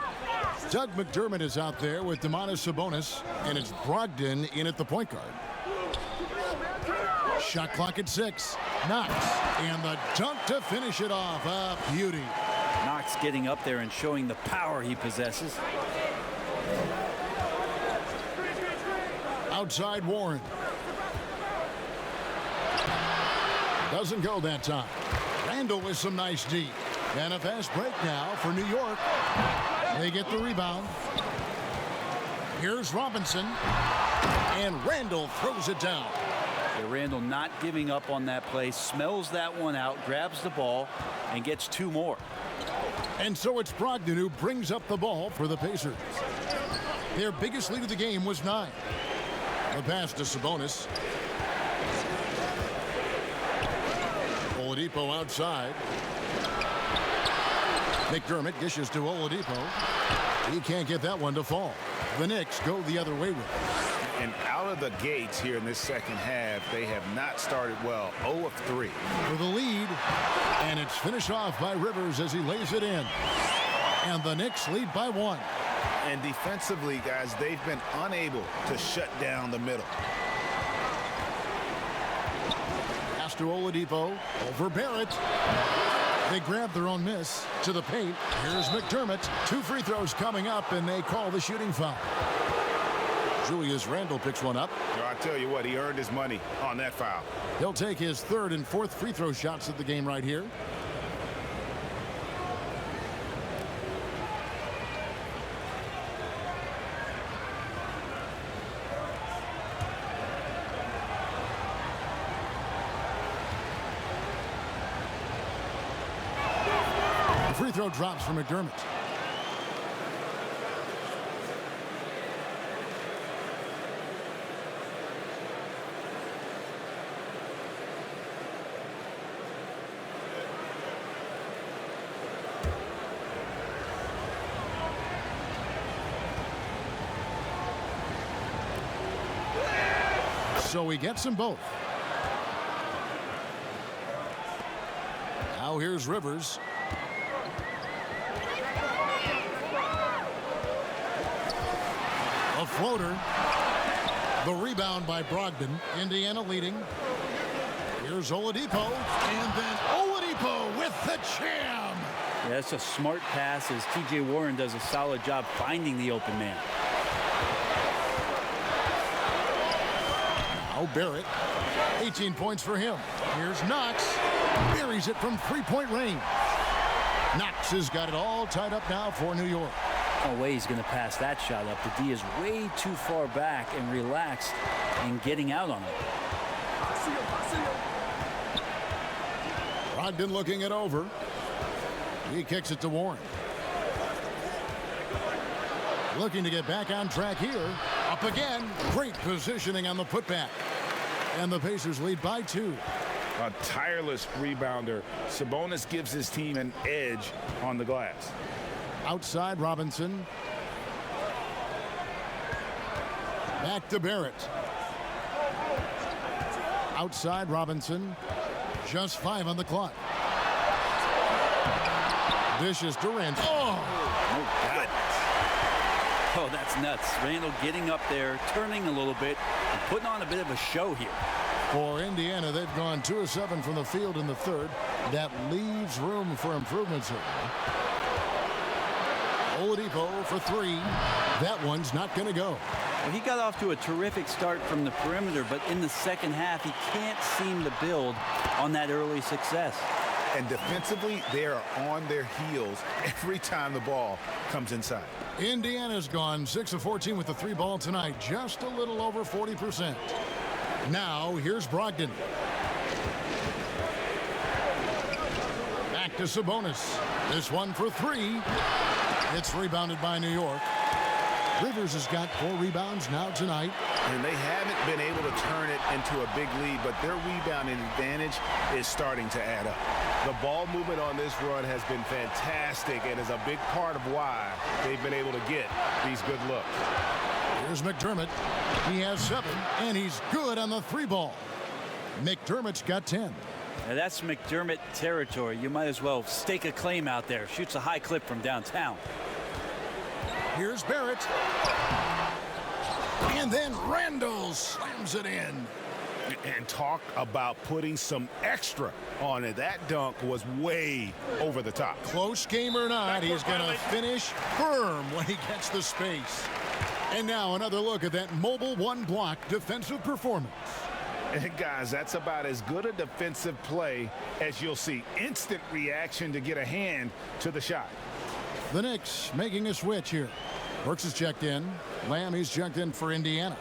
Doug McDermott is out there with Domantas Sabonis, and it's Brogdon in at the point guard. Shot clock at 6. Knox, and the dunk to finish it off. A beauty. Knox getting up there and showing the power he possesses. Outside Warren. Doesn't go that time. Randall with some nice D. And a fast break now for New York. They get the rebound. Here's Robinson. And Randall throws it down. Yeah, Randall not giving up on that play. Smells that one out. Grabs the ball and gets 2 more. And so it's Brogdon who brings up the ball for the Pacers. Their biggest lead of the game was 9. The pass to Sabonis. Oladipo outside. McDermott dishes to Oladipo. He can't get that one to fall. The Knicks go the other way with it. And out of the gates here in this second half, they have not started well. 0 of 3. For the lead. And it's finished off by Rivers as he lays it in. And the Knicks lead by 1. And defensively, guys, they've been unable to shut down the middle. Pass to Oladipo. Over Barrett. They grab their own miss to the paint. Here's McDermott. 2 free throws coming up, and they call the shooting foul. Julius Randle picks one up. I tell you what, he earned his money on that foul. He'll take his 3rd and 4th free throw shots of the game right here. Free throw drops for McDermott. So he gets them both. Now here's Rivers. A floater. The rebound by Brogdon. Indiana leading. Here's Oladipo. And then Oladipo with the jam. Yeah, that's a smart pass as T.J. Warren does a solid job finding the open man. Now Barrett. 18 points for him. Here's Knox. Buries it from three-point range. Knox has got it all tied up now for New York. No way he's going to pass that shot up. The D is way too far back and relaxed in getting out on it. Brogdon looking it over. He kicks it to Warren. Looking to get back on track here. Up again. Great positioning on the putback. And the Pacers lead by 2. A tireless rebounder. Sabonis gives his team an edge on the glass. Outside Robinson. Back to Barrett. Outside Robinson. Just 5 on the clock. Dishes Durant. Oh! Oh, that's nuts. Randall getting up there, turning a little bit, and putting on a bit of a show here. For Indiana, they've gone 2 of 7 from the field in the third. That leaves room for improvements here. Oladipo for 3. That one's not going to go. Well, he got off to a terrific start from the perimeter, but in the second half, he can't seem to build on that early success. And defensively, they are on their heels every time the ball comes inside. Indiana's gone 6 of 14 with the 3 ball tonight, just a little over 40%. Now, here's Brogdon. Back to Sabonis. This one for 3. It's rebounded by New York. Rivers has got 4 rebounds now tonight. And they haven't been able to turn it into a big lead, but their rebounding advantage is starting to add up. The ball movement on this run has been fantastic and is a big part of why they've been able to get these good looks. Here's McDermott. He has 7, and he's good on the 3 ball. McDermott's got 10. Now that's McDermott territory. You might as well stake a claim out there. Shoots a high clip from downtown. Here's Barrett. And then Randall slams it in. And talk about putting some extra on it. That dunk was way over the top. Close game or not, he's going to finish firm when he gets the space. And now another look at that mobile 1-block defensive performance. And guys, that's about as good a defensive play as you'll see. Instant reaction to get a hand to the shot. The Knicks making a switch here. Burks is checked in. Lamb, he's checked in for Indiana.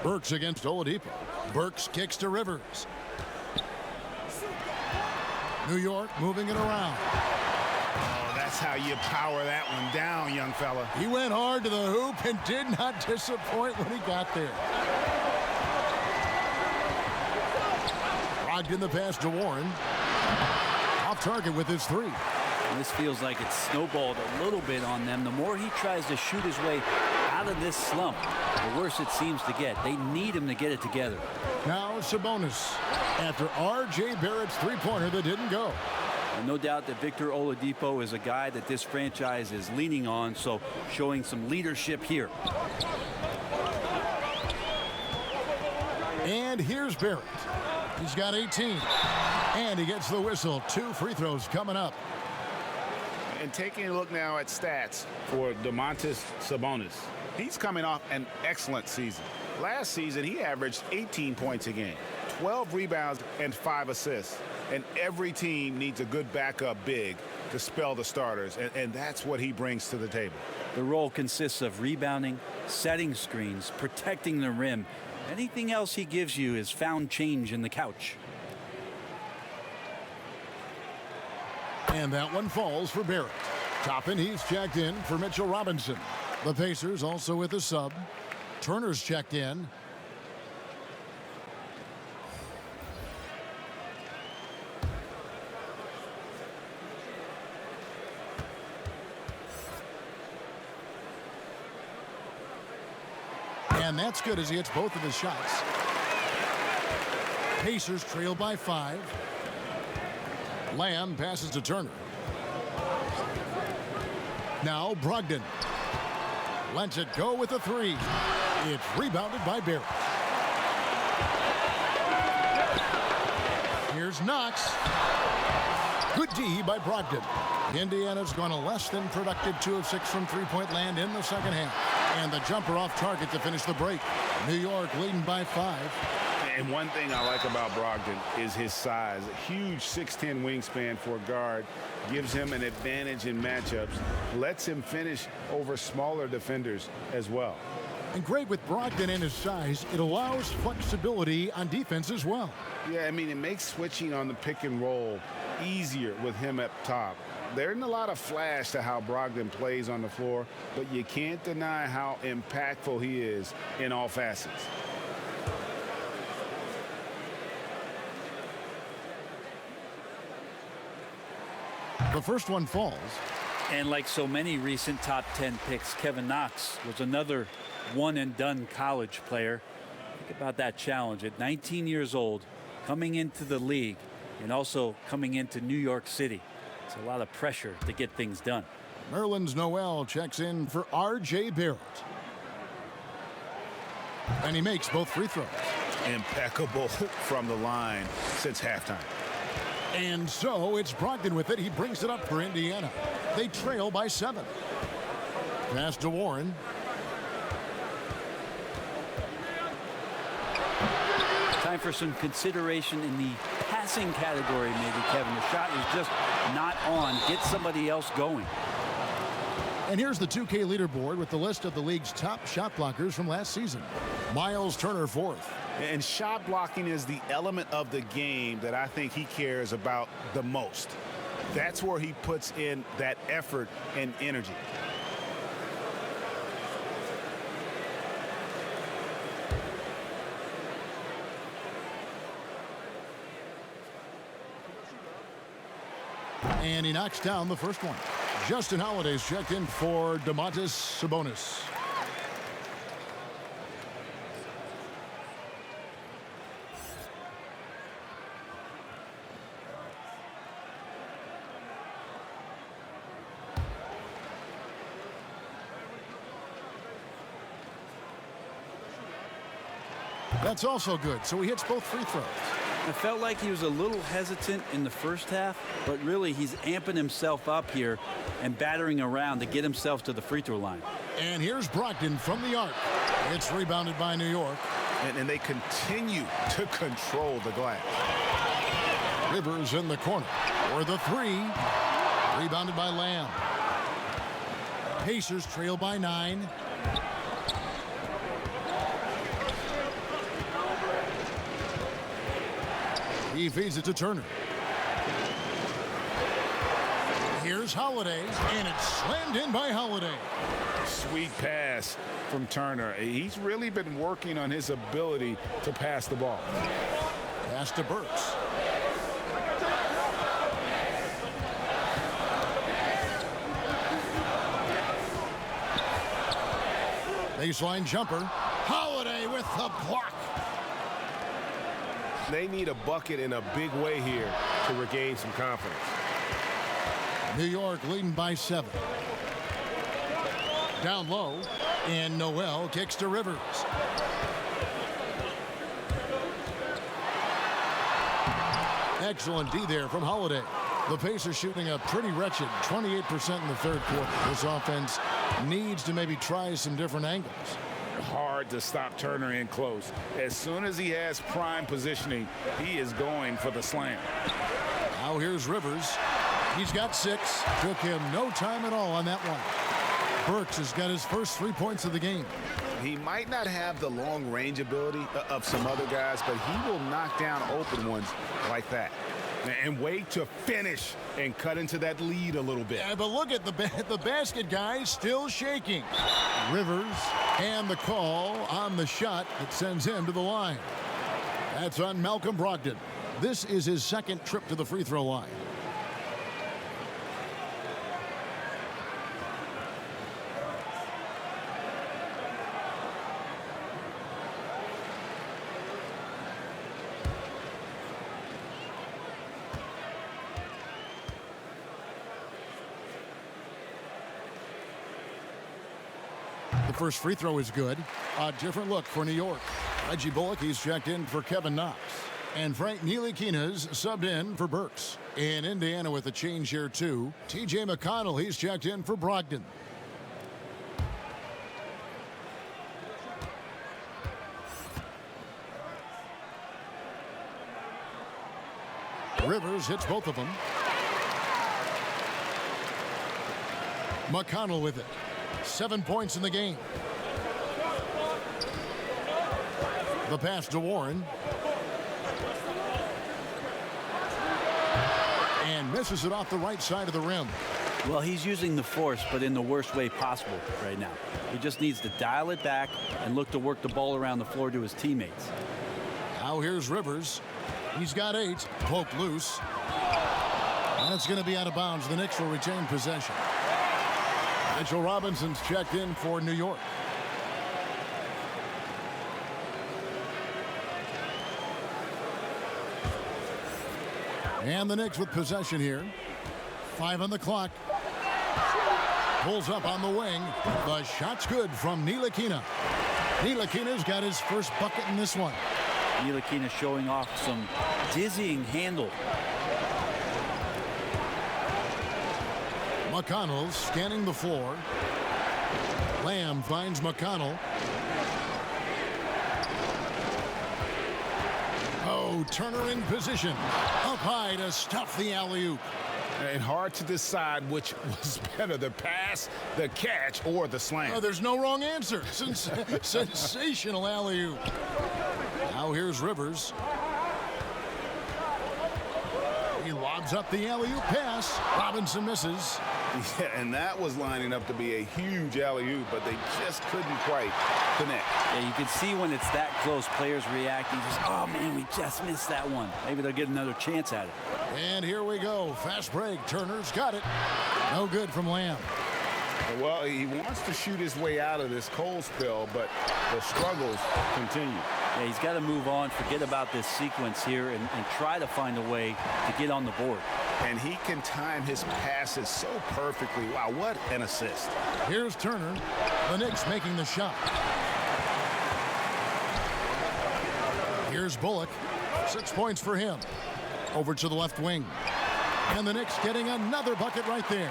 Burks against Oladipo. Burks kicks to Rivers. New York moving it around. Oh, that's how you power that one down, young fella. He went hard to the hoop and did not disappoint when he got there. Brogdon the pass to Warren. Off target with his 3. And this feels like it's snowballed a little bit on them. The more he tries to shoot his way out of this slump, the worse it seems to get. They need him to get it together. Now Sabonis after R.J. Barrett's 3-pointer that didn't go. And no doubt that Victor Oladipo is a guy that this franchise is leaning on, so showing some leadership here. And here's Barrett. He's got 18. And he gets the whistle. 2 free throws coming up. And taking a look now at stats for Domantas Sabonis. He's coming off an excellent season. Last season, he averaged 18 points a game, 12 rebounds, and 5 assists. And every team needs a good backup big to spell the starters, and that's what he brings to the table. The role consists of rebounding, setting screens, protecting the rim. Anything else he gives you is found change in the couch. And that one falls for Barrett. Toppin, he's checked in for Mitchell Robinson. The Pacers also with a sub. Turner's checked in. And that's good as he hits both of his shots. Pacers trail by 5. Lamb passes to Turner. Now Brogdon lets it go with a 3. It's rebounded by Barrett. Here's Knox. Good D by Brogdon. Indiana's gone a less than productive 2 of 6 from three-point land in the second half. And the jumper off target to finish the break. New York leading by 5. And one thing I like about Brogdon is his size. A huge 6'10" wingspan for a guard. Gives him an advantage in matchups. Lets him finish over smaller defenders as well. And great with Brogdon and his size, it allows flexibility on defense as well. Yeah, I mean, it makes switching on the pick and roll easier with him up top. There isn't a lot of flash to how Brogdon plays on the floor, but you can't deny how impactful he is in all facets. The first one falls. And like so many recent top 10 picks, Kevin Knox was another one-and-done college player. Think about that challenge at 19 years old, coming into the league and also coming into New York City. It's a lot of pressure to get things done. Nerlens Noel checks in for R.J. Barrett. And he makes both free throws. Impeccable from the line since halftime. And so it's Brogdon with it. He brings it up for Indiana. They trail by 7. Pass to Warren. Time for some consideration in the passing category, maybe, Kevin. The shot is just not on. Get somebody else going. And here's the 2K leaderboard with the list of the league's top shot blockers from last season. Miles Turner 4th. And shot blocking is the element of the game that I think he cares about the most. That's where he puts in that effort and energy. And he knocks down the first one. Justin Holiday's checked in for Domantas Sabonis. That's also good, so he hits both free throws. It felt like he was a little hesitant in the first half, but really he's amping himself up here and battering around to get himself to the free throw line. And here's Brogdon from the arc. It's rebounded by New York. And they continue to control the glass. Rivers in the corner for the 3. Rebounded by Lamb. Pacers trail by 9. He feeds it to Turner. Here's Holiday, and it's slammed in by Holiday. Sweet pass from Turner. He's really been working on his ability to pass the ball. Pass to Burks. Baseline jumper. Holiday with the block. They need a bucket in a big way here to regain some confidence. New York leading by 7. Down low, and Noel kicks to Rivers. Excellent D there from Holiday. The Pacers shooting a pretty wretched 28% in the third quarter. This offense needs to maybe try some different angles. Hard to stop Turner in close. As soon as he has prime positioning, he is going for the slam. Now here's Rivers. He's got 6. Took him no time at all on that one. Burks has got his first 3 points of the game. He might not have the long range ability of some other guys, but he will knock down open ones like that. And wait to finish and cut into that lead a little bit. Yeah, but look at the basket guy still shaking. Rivers and the call on the shot that sends him to the line. That's on Malcolm Brogdon. This is his second trip to the free throw line. The first free throw is good. A different look for New York. Reggie Bullock, he's checked in for Kevin Knox. And Frank Ntilikina's subbed in for Burks. In Indiana with a change here, too. T.J. McConnell, he's checked in for Brogdon. Rivers hits both of them. McConnell with it. 7 points in the game. The pass to Warren. And misses it off the right side of the rim. Well, he's using the force, but in the worst way possible right now. He just needs to dial it back and look to work the ball around the floor to his teammates. Now here's Rivers. He's got 8. Poked loose. That's going to be out of bounds. The Knicks will retain possession. Mitchell Robinson's checked in for New York. And the Knicks with possession here. 5 on the clock. Pulls up on the wing. The shot's good from Ntilikina. Ntilikina's got his first bucket in this one. Ntilikina showing off some dizzying handle. McConnell scanning the floor. Lamb finds McConnell. Oh, Turner in position. Up high to stuff the alley-oop. And hard to decide which was better, the pass, the catch, or the slam. Oh, there's no wrong answer. Sensational alley-oop. Now here's Rivers. He lobs up the alley-oop pass. Robinson misses. Yeah, and that was lining up to be a huge alley-oop, but they just couldn't quite connect. Yeah, you can see when it's that close, players reacting. Just, oh, man, we just missed that one. Maybe they'll get another chance at it. And here we go. Fast break. Turner's got it. No good from Lamb. Well, he wants to shoot his way out of this cold spell, but the struggles continue. Yeah, he's got to move on, forget about this sequence here, and try to find a way to get on the board. And he can time his passes so perfectly. Wow, what an assist. Here's Turner. The Knicks making the shot. Here's Bullock. 6 points for him. Over to the left wing. And the Knicks getting another bucket right there.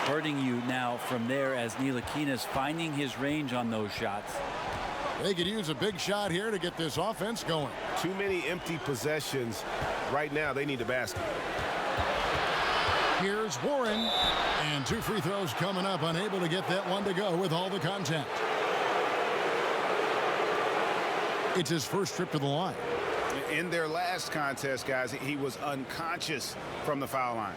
Hurting you now from there as Ntilikina's finding his range on those shots. They could use a big shot here to get this offense going. Too many empty possessions. Right now, they need a basket. Here's Warren. And 2 free throws coming up. Unable to get that one to go with all the contact. It's his first trip to the line. In their last contest, guys, he was unconscious from the foul line.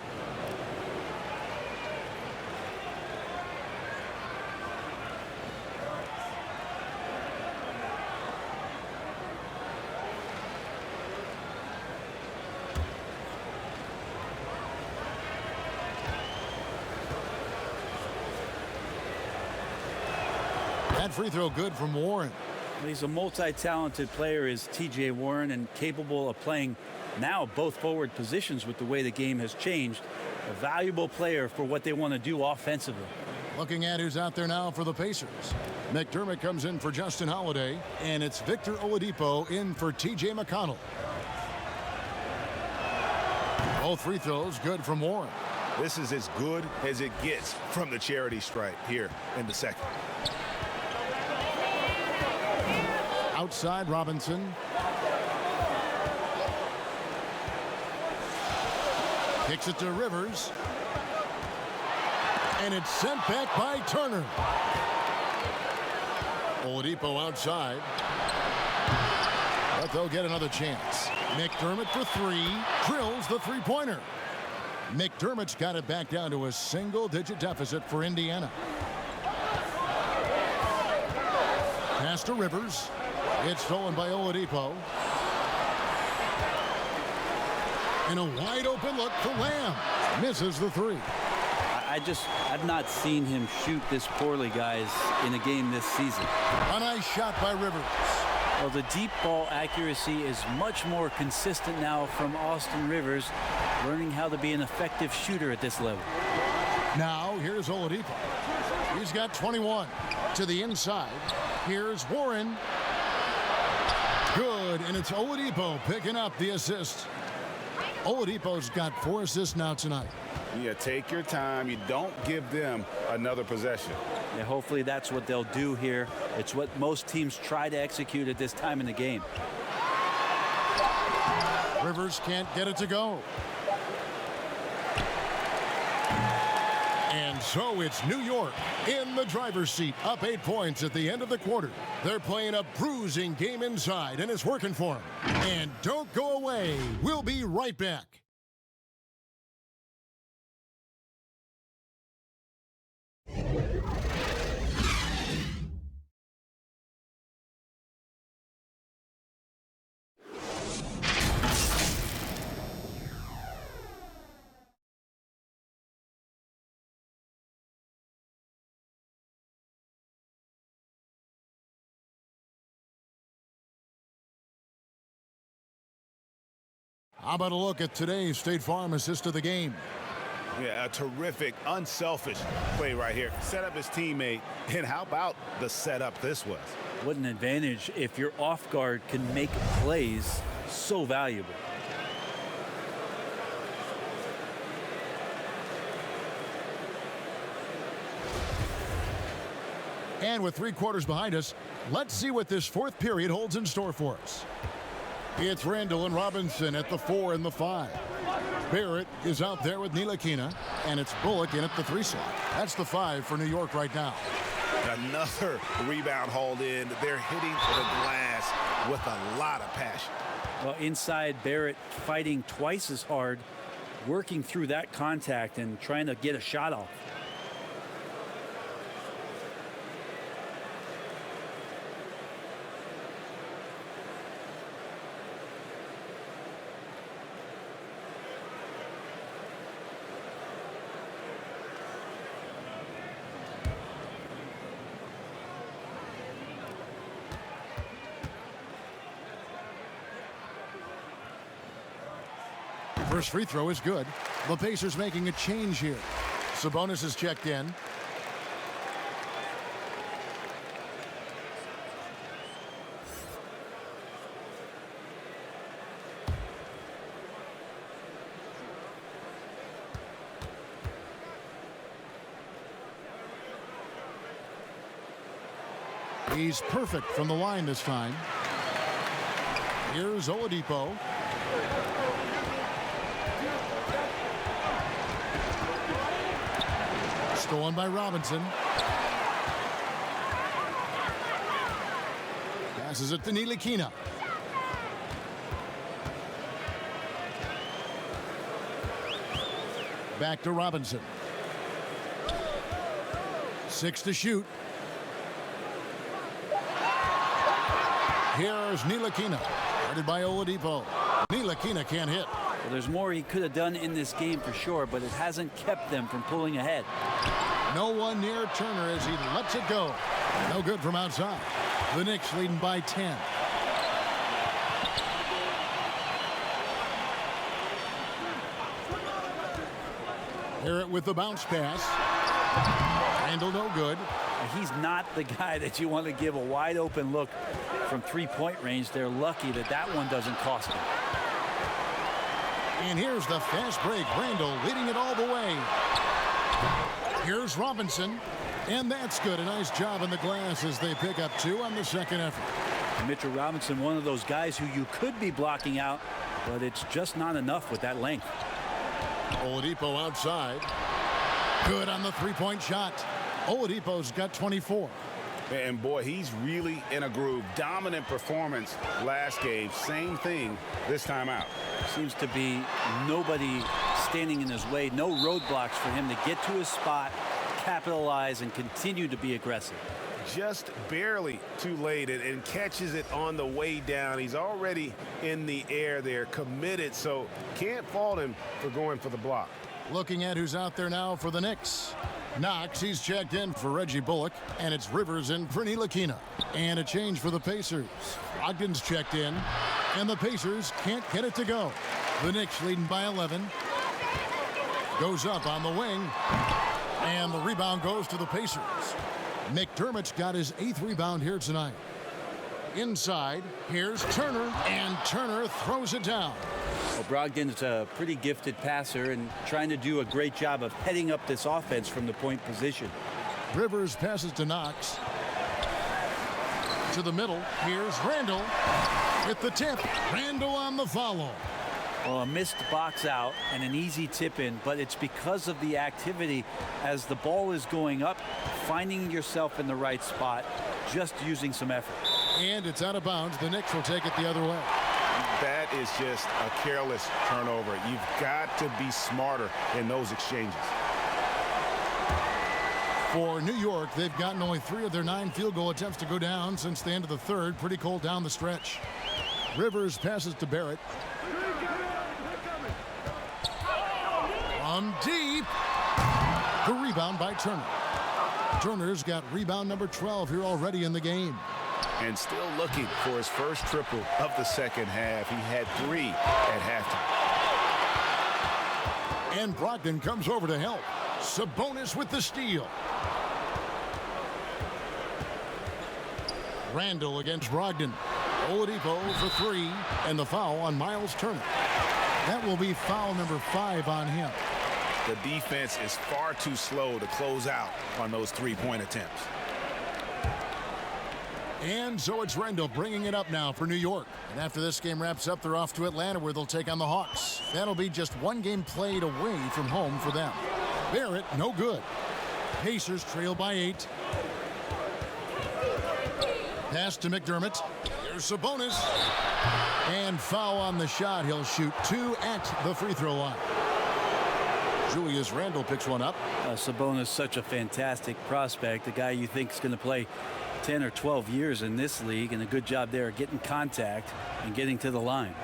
That free throw good from Warren. He's a multi-talented player, is T.J. Warren, and capable of playing now both forward positions with the way the game has changed. A valuable player for what they want to do offensively. Looking at who's out there now for the Pacers. McDermott comes in for Justin Holiday, and it's Victor Oladipo in for T.J. McConnell. Both free throws good from Warren. This is as good as it gets from the charity stripe here in the second. Outside Robinson. Kicks it to Rivers. And it's sent back by Turner. Oladipo outside. But they'll get another chance. McDermott for 3. Drills the three-pointer. McDermott's got it back down to a single-digit deficit for Indiana. Pass to Rivers. It's stolen by Oladipo. And a wide open look for Lamb. Misses the 3. I've not seen him shoot this poorly, guys, in a game this season. A nice shot by Rivers. Well, the deep ball accuracy is much more consistent now from Austin Rivers, learning how to be an effective shooter at this level. Now, here's Oladipo. He's got 21 to the inside. Here's Warren. Good, and it's Oladipo picking up the assist. Oladipo's got 4 assists now tonight. Yeah, take your time. You don't give them another possession. Yeah, hopefully that's what they'll do here. It's what most teams try to execute at this time in the game. Rivers can't get it to go. And so it's New York in the driver's seat, up 8 points at the end of the quarter. They're playing a bruising game inside, and it's working for them. And don't go away. We'll be right back. How about a look at today's State Farm assist of the game? Yeah, a terrific, unselfish play right here. Set up his teammate, and how about the setup this was? What an advantage if your off guard can make plays so valuable. And with 3 quarters behind us, let's see what this 4th period holds in store for us. It's Randall and Robinson at the 4 and the 5. Barrett is out there with Ntilikina, and it's Bullock in at the 3 slot. That's the 5 for New York right now. Another rebound hauled in. They're hitting the glass with a lot of passion. Well, inside, Barrett fighting twice as hard, working through that contact and trying to get a shot off. First free throw is good. The Pacers making a change here. Sabonis is checked in. He's perfect from the line this time. Here's Oladipo. Stolen by Robinson. Passes it to Ntilikina. Back to Robinson. 6 to shoot. Here's Ntilikina. Guarded by Oladipo. Ntilikina can't hit. Well, there's more he could have done in this game for sure, but it hasn't kept them from pulling ahead. No one near Turner as he lets it go. No good from outside. The Knicks leading by 10. Barrett with the bounce pass. Handle no good. He's not the guy that you want to give a wide open look from 3-point range. They're lucky that that one doesn't cost them. And here's the fast break. Randall leading it all the way. Here's Robinson. And that's good. A nice job in the glass as they pick up 2 on the second effort. Mitchell Robinson, one of those guys who you could be blocking out, but it's just not enough with that length. Oladipo outside. Good on the 3-point shot. Oladipo's got 24. And boy, he's really in a groove. Dominant performance last game. Same thing this time out. Seems to be nobody standing in his way. No roadblocks for him to get to his spot, capitalize, and continue to be aggressive. Just barely too late and catches it on the way down. He's already in the air there, committed, so can't fault him for going for the block. Looking at who's out there now for the Knicks. Knox, he's checked in for Reggie Bullock, and it's Rivers in for Ntilikina. And a change for the Pacers. Ogden's checked in, and the Pacers can't get it to go. The Knicks leading by 11. Goes up on the wing. And the rebound goes to the Pacers. McDermott's got his 8th rebound here tonight. Inside, here's Turner, and Turner throws it down. Well, Brogdon's a pretty gifted passer and trying to do a great job of heading up this offense from the point position. Rivers passes to Knox. To the middle, here's Randall with the tip. Randall on the follow. Well, a missed box out and an easy tip in, but it's because of the activity as the ball is going up, finding yourself in the right spot, just using some effort. And it's out of bounds. The Knicks will take it the other way. That is just a careless turnover. You've got to be smarter in those exchanges. For New York, they've gotten only 3 of their 9 field goal attempts to go down since the end of the third. Pretty cold down the stretch. Rivers passes to Barrett. From deep. The rebound by Turner. Turner's got rebound number 12 here already in the game. And still looking for his first triple of the second half. He had 3 at halftime. And Brogdon comes over to help. Sabonis with the steal. Randall against Brogdon. Oladipo for 3, and the foul on Miles Turner. That will be foul number 5 on him. The defense is far too slow to close out on those 3-point attempts. And so it's Randall bringing it up now for New York. And after this game wraps up, they're off to Atlanta where they'll take on the Hawks. That'll be just 1 game played away from home for them. Barrett, no good. Pacers trail by 8. Pass to McDermott. Here's Sabonis. And foul on the shot. He'll shoot 2 at the free throw line. Julius Randle picks one up. Sabonis, such a fantastic prospect. A guy you think is going to play 10 or 12 years in this league, and a good job there getting contact and getting to the line.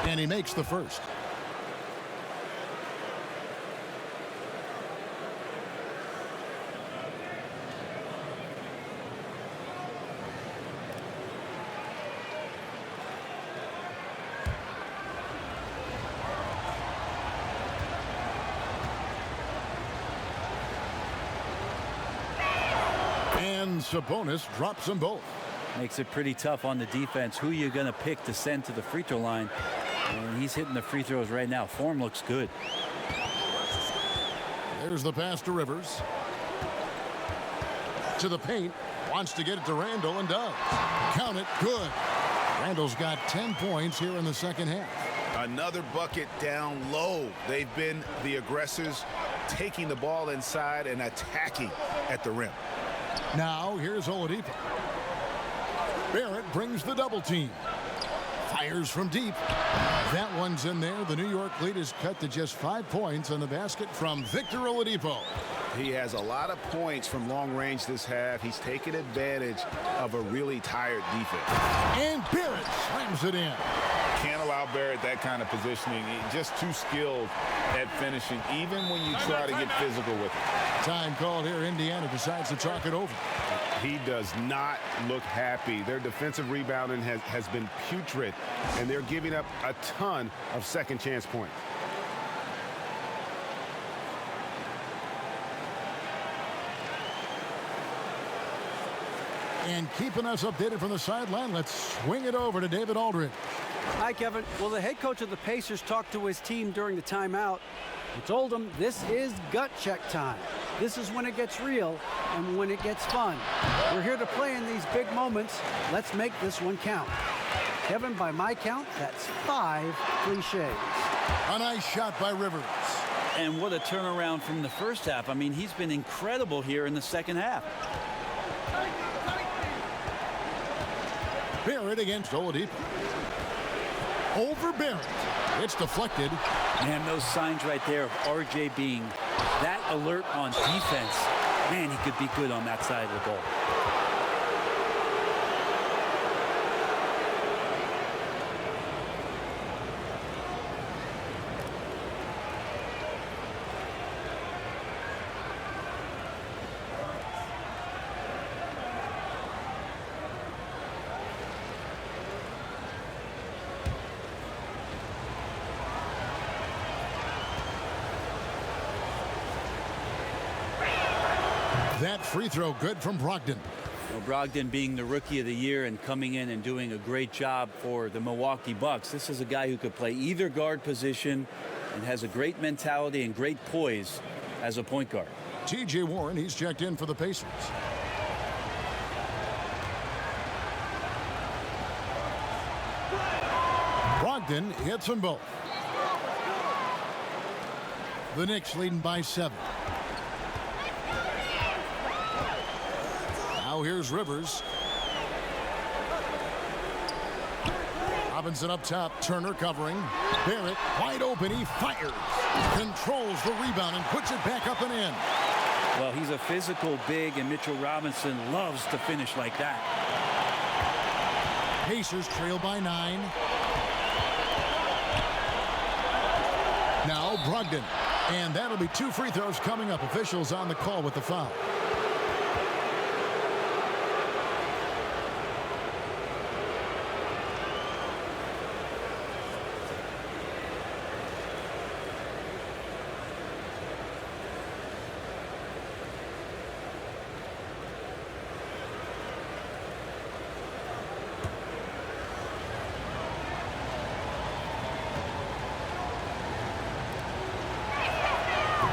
And he makes the first. And Sabonis drops them both. Makes it pretty tough on the defense. Who you're going to pick to send to the free throw line. And he's hitting the free throws right now. Form looks good. There's the pass to Rivers. To the paint. Wants to get it to Randall and does. Count it. Good. Randall's got 10 points here in the second half. Another bucket down low. They've been the aggressors, taking the ball inside and attacking at the rim. Now here's Oladipo. Barrett brings the double team. Fires from deep. That one's in there. The New York lead is cut to just 5 points on the basket from Victor Oladipo. He has a lot of points from long range this half. He's taken advantage of a really tired defense. And Barrett slams it in. Can't allow Barrett that kind of positioning. He's just too skilled at finishing, even when you try to get physical with him. Time called here. Indiana decides to talk it over. He does not look happy. Their defensive rebounding has been putrid, and they're giving up a ton of second chance points. And keeping us updated from the sideline, let's swing it over to David Aldridge. Hi, Kevin. Well, the head coach of the Pacers talked to his team during the timeout and told them this is gut check time. This is when it gets real and when it gets fun. We're here to play in these big moments. Let's make this one count. Kevin, by my count, that's 5 cliches. A nice shot by Rivers. And what a turnaround from the first half. I mean, he's been incredible here in the second half. Barrett against Oladipo. Over Barrett. It's deflected. Man, those signs right there of RJ being that alert on defense. Man, he could be good on that side of the ball. That free throw good from Brogdon. Well, Brogdon being the Rookie of the Year and coming in and doing a great job for the Milwaukee Bucks. This is a guy who could play either guard position and has a great mentality and great poise as a point guard. T.J. Warren, he's checked in for the Pacers. Brogdon hits them both. The Knicks leading by 7. Now here's Rivers. Robinson up top. Turner covering. Barrett wide open. He fires. Controls the rebound and puts it back up and in. Well, he's a physical big, and Mitchell Robinson loves to finish like that. Pacers trail by 9. Now Brogdon. And that'll be 2 free throws coming up. Officials on the call with the foul.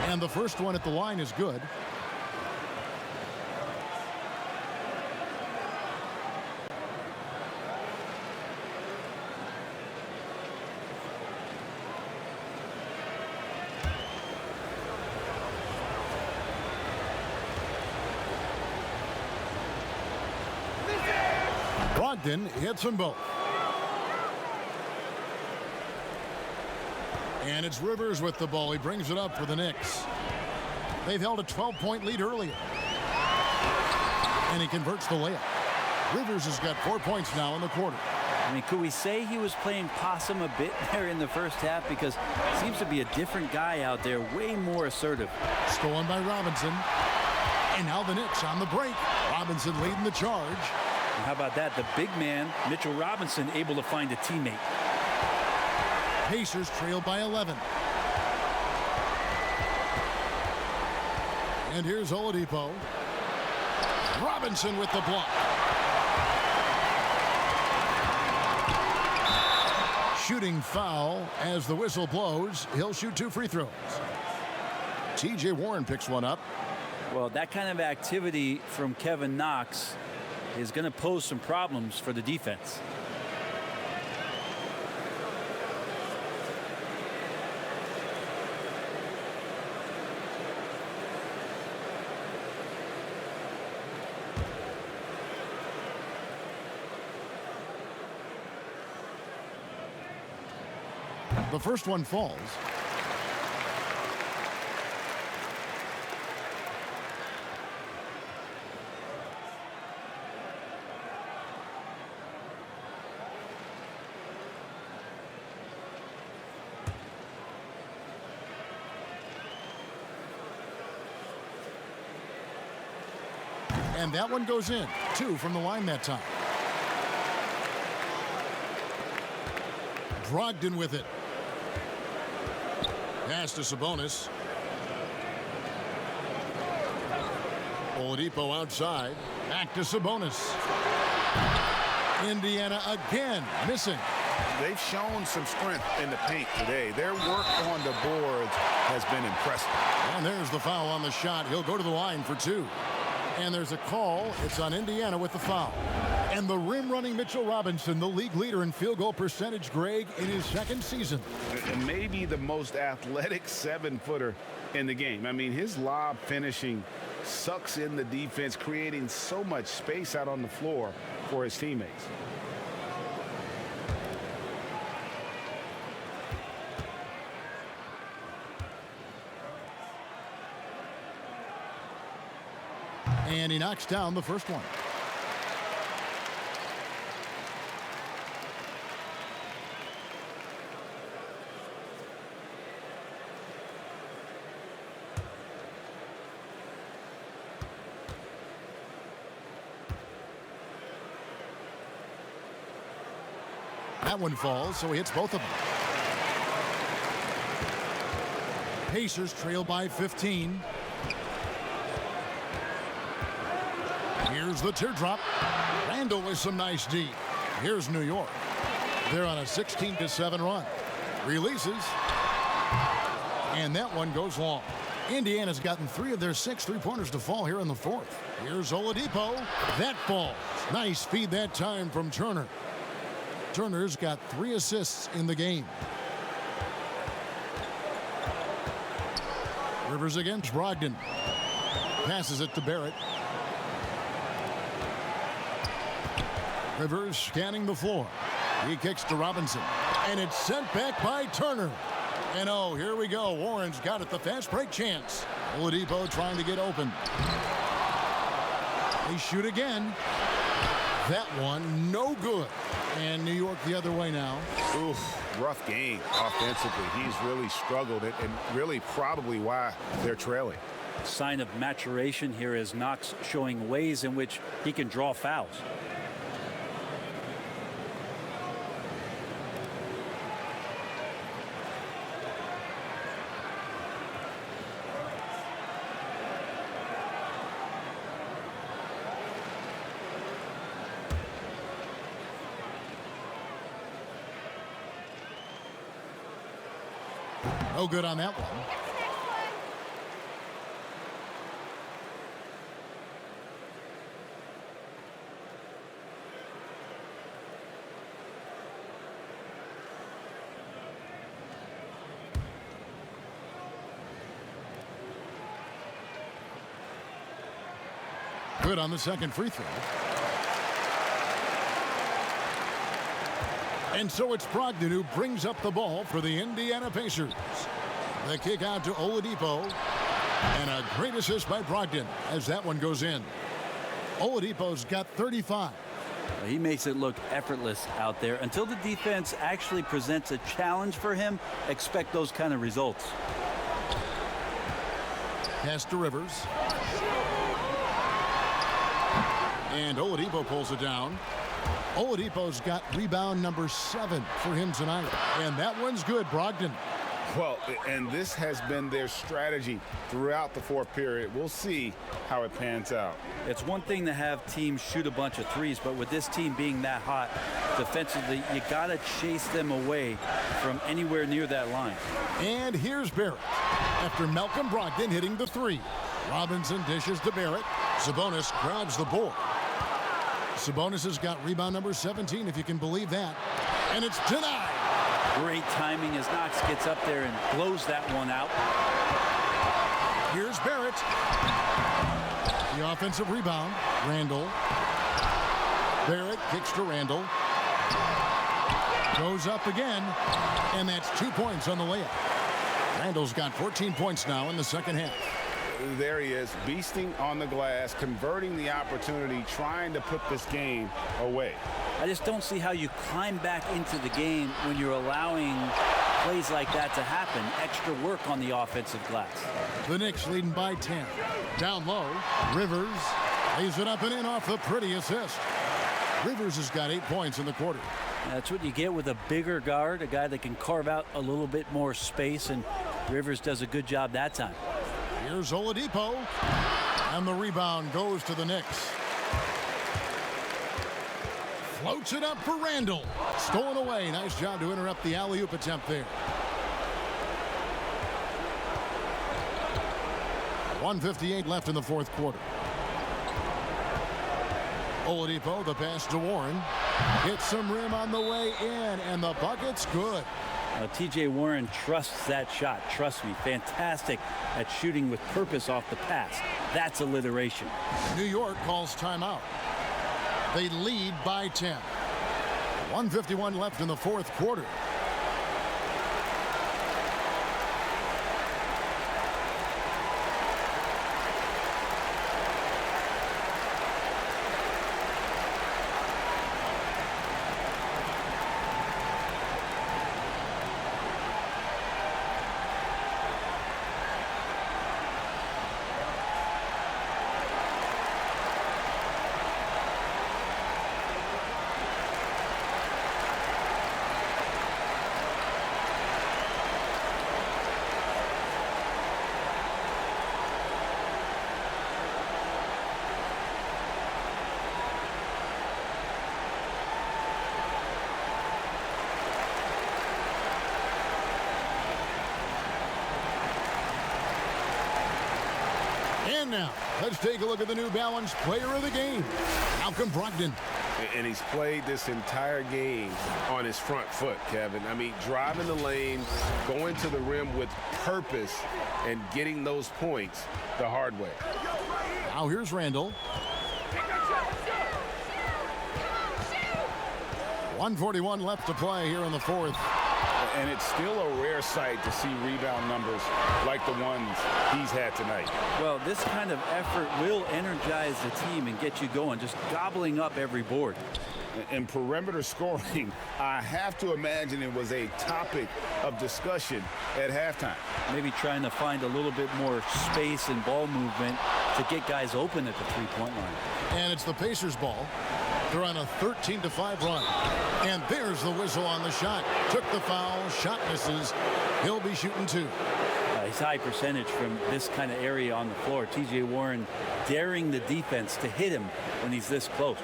And the first one at the line is good. Brogdon hits them both. And it's Rivers with the ball. He brings it up for the Knicks. They've held a 12-point lead earlier. And he converts the layup. Rivers has got 4 points now in the quarter. I mean, could we say he was playing possum a bit there in the first half? Because it seems to be a different guy out there, way more assertive. Stolen by Robinson. And now the Knicks on the break. Robinson leading the charge. And how about that? The big man, Mitchell Robinson, able to find a teammate. Pacers trail by 11. And here's Oladipo. Robinson with the block. Shooting foul as the whistle blows. He'll shoot 2 free throws. T.J. Warren picks one up. Well, that kind of activity from Kevin Knox is going to pose some problems for the defense. The first one falls. And that one goes in. 2 from the line that time. Brogdon with it. Pass to Sabonis. Oladipo outside. Back to Sabonis. Indiana again missing. They've shown some strength in the paint today. Their work on the boards has been impressive. And there's the foul on the shot. He'll go to the line for 2. And there's a call. It's on Indiana with the foul. And the rim-running Mitchell Robinson, the league leader in field goal percentage, Greg, in his second season. And maybe the most athletic 7-footer in the game. I mean, his lob finishing sucks in the defense, creating so much space out on the floor for his teammates. And he knocks down the first one. That one falls, so he hits both of them. Pacers trail by 15. Here's the teardrop. Randall with some nice D. Here's New York. They're on a 16-7 run. Releases. And that one goes long. Indiana's gotten 3 of their 6 3-pointers to fall here in the 4th. Here's Oladipo. That falls. Nice feed that time from Turner. Turner's got 3 assists in the game. Rivers against Brogdon. Passes it to Barrett. Rivers scanning the floor. He kicks to Robinson. And it's sent back by Turner. And oh, here we go. Warren's got it. The fast break chance. Oladipo trying to get open. They shoot again. That one, no good. And New York the other way now. Oof, rough game offensively. He's really struggled and really probably why they're trailing. Sign of maturation here is Knox showing ways in which he can draw fouls. No good on that one. Good on the second free throw. And so it's Brogdon who brings up the ball for the Indiana Pacers. The kick out to Oladipo. And a great assist by Brogdon as that one goes in. Oladipo's got 35. He makes it look effortless out there. Until the defense actually presents a challenge for him, expect those kind of results. Pass to Rivers. And Oladipo pulls it down. Oladipo's got rebound number 7 for him tonight. And that one's good, Brogdon. Well, and this has been their strategy throughout the 4th period. We'll see how it pans out. It's one thing to have teams shoot a bunch of threes, but with this team being that hot defensively, you got to chase them away from anywhere near that line. And here's Barrett after Malcolm Brogdon hitting the 3. Robinson dishes to Barrett. Sabonis grabs the board. Sabonis has got rebound number 17, if you can believe that. And it's denied. Great timing as Knox gets up there and blows that one out. Here's Barrett. The offensive rebound. Randall. Barrett kicks to Randall. Goes up again. And that's 2 points on the layup. Randall's got 14 points now in the second half. There he is, beasting on the glass, converting the opportunity, trying to put this game away. I just don't see how you climb back into the game when you're allowing plays like that to happen. Extra work on the offensive glass. The Knicks leading by 10. Down low, Rivers lays it up and in off the pretty assist. Rivers has got 8 points in the quarter. That's what you get with a bigger guard, a guy that can carve out a little bit more space, and Rivers does a good job that time. Here's Oladipo, and the rebound goes to the Knicks. Floats it up for Randall. Stolen away. Nice job to interrupt the alley-oop attempt there. 1:58 left in the 4th quarter. Oladipo, the pass to Warren. Hits some rim on the way in, and the bucket's good. TJ Warren trusts that shot. Trust me, fantastic at shooting with purpose off the pass. That's alliteration. New York calls timeout. They lead by 10. 1:51 left in the 4th quarter. And now, let's take a look at the New Balance player of the game, Malcolm Brogdon. And he's played this entire game on his front foot, Kevin. I mean, driving the lane, going to the rim with purpose, and getting those points the hard way. Now here's Randall. 1:41 left to play here in the fourth. And it's still a rare sight to see rebound numbers like the ones he's had tonight. Well, this kind of effort will energize the team and get you going, just gobbling up every board. In perimeter scoring, I have to imagine it was a topic of discussion at halftime. Maybe trying to find a little bit more space and ball movement to get guys open at the three-point line. And it's the Pacers' ball. They're on a 13-5 run. And there's the whistle on the shot. Took the foul, shot misses. He'll be shooting two. He's high percentage from this kind of area on the floor. T.J. Warren daring the defense to hit him when he's this close.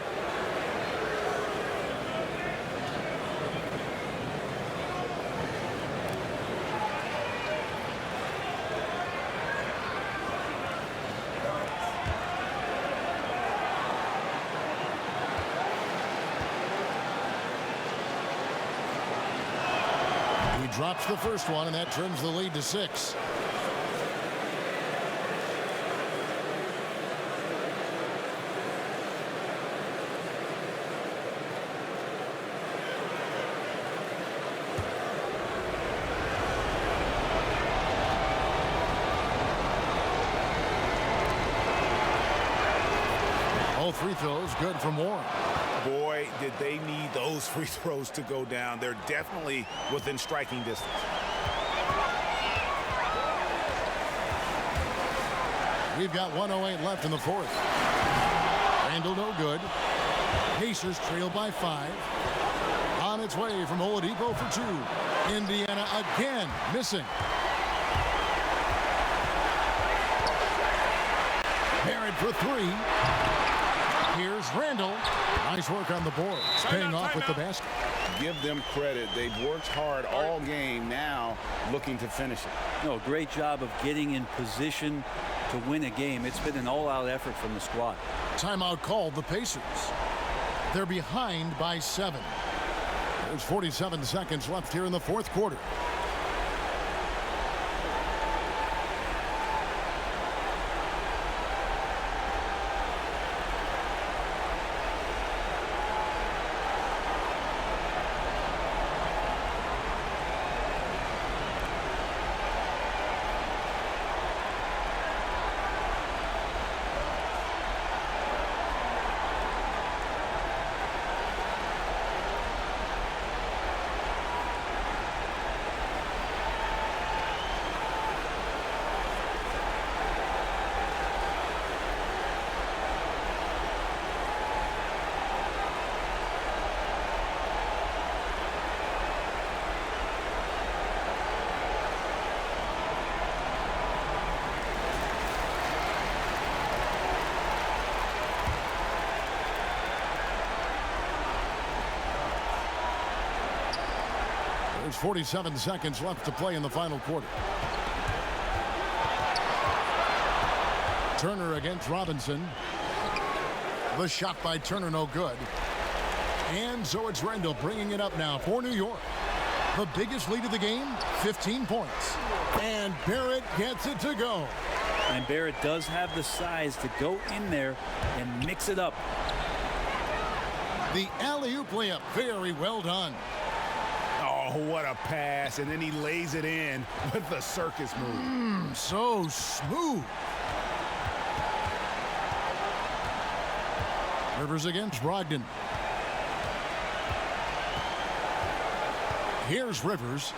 Drops the first one, and that turns the lead to 6. All free throws good from Warren. Boy, did they need those free throws to go down. They're definitely within striking distance. We've got 1:08 left in the fourth. Randall no good. Pacers trail by 5. On its way from Oladipo for 2. Indiana again missing. Barrett for 3. Here's Randall. Nice work on the board. Paying off with the basket. Give them credit. They've worked hard all game, now looking to finish it. No, great job of getting in position to win a game. It's been an all-out effort from the squad. Timeout called the Pacers. They're behind by 7. There's 47 seconds left here in the fourth quarter. There's 47 seconds left to play in the final quarter. Turner against Robinson. The shot by Turner no good. And so it's Randall bringing it up now for New York. The biggest lead of the game, 15 points. And Barrett gets it to go. And Barrett does have the size to go in there and mix it up. The alley-oop layup, very well done. Oh, what a pass. And then he lays it in with the circus move. So smooth. Rivers against Brogdon. Here's Rivers.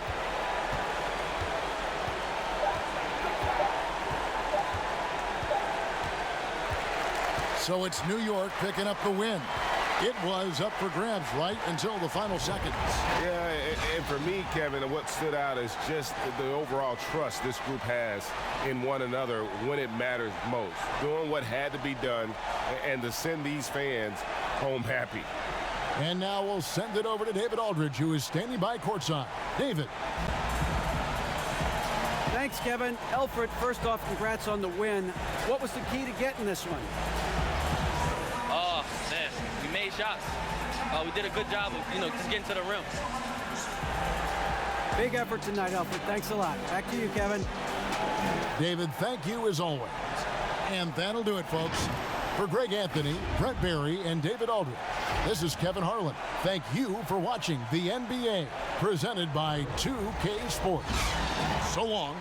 So it's New York picking up the win. It was up for grabs right until the final seconds. Yeah, and for me, Kevin, what stood out is just the overall trust this group has in one another when it matters most. Doing what had to be done and to send these fans home happy. And now we'll send it over to David Aldridge, who is standing by courtside. David. Thanks, Kevin. Elfrid, first off, congrats on the win. What was the key to getting this one? Oh, man, we made shots. We did a good job of, just getting to the rim. Big effort tonight, Elfrid. Thanks a lot. Back to you, Kevin. David, thank you as always. And that'll do it, folks. For Greg Anthony, Brent Barry, and David Aldridge, this is Kevin Harlan. Thank you for watching the NBA, presented by 2K Sports. So long.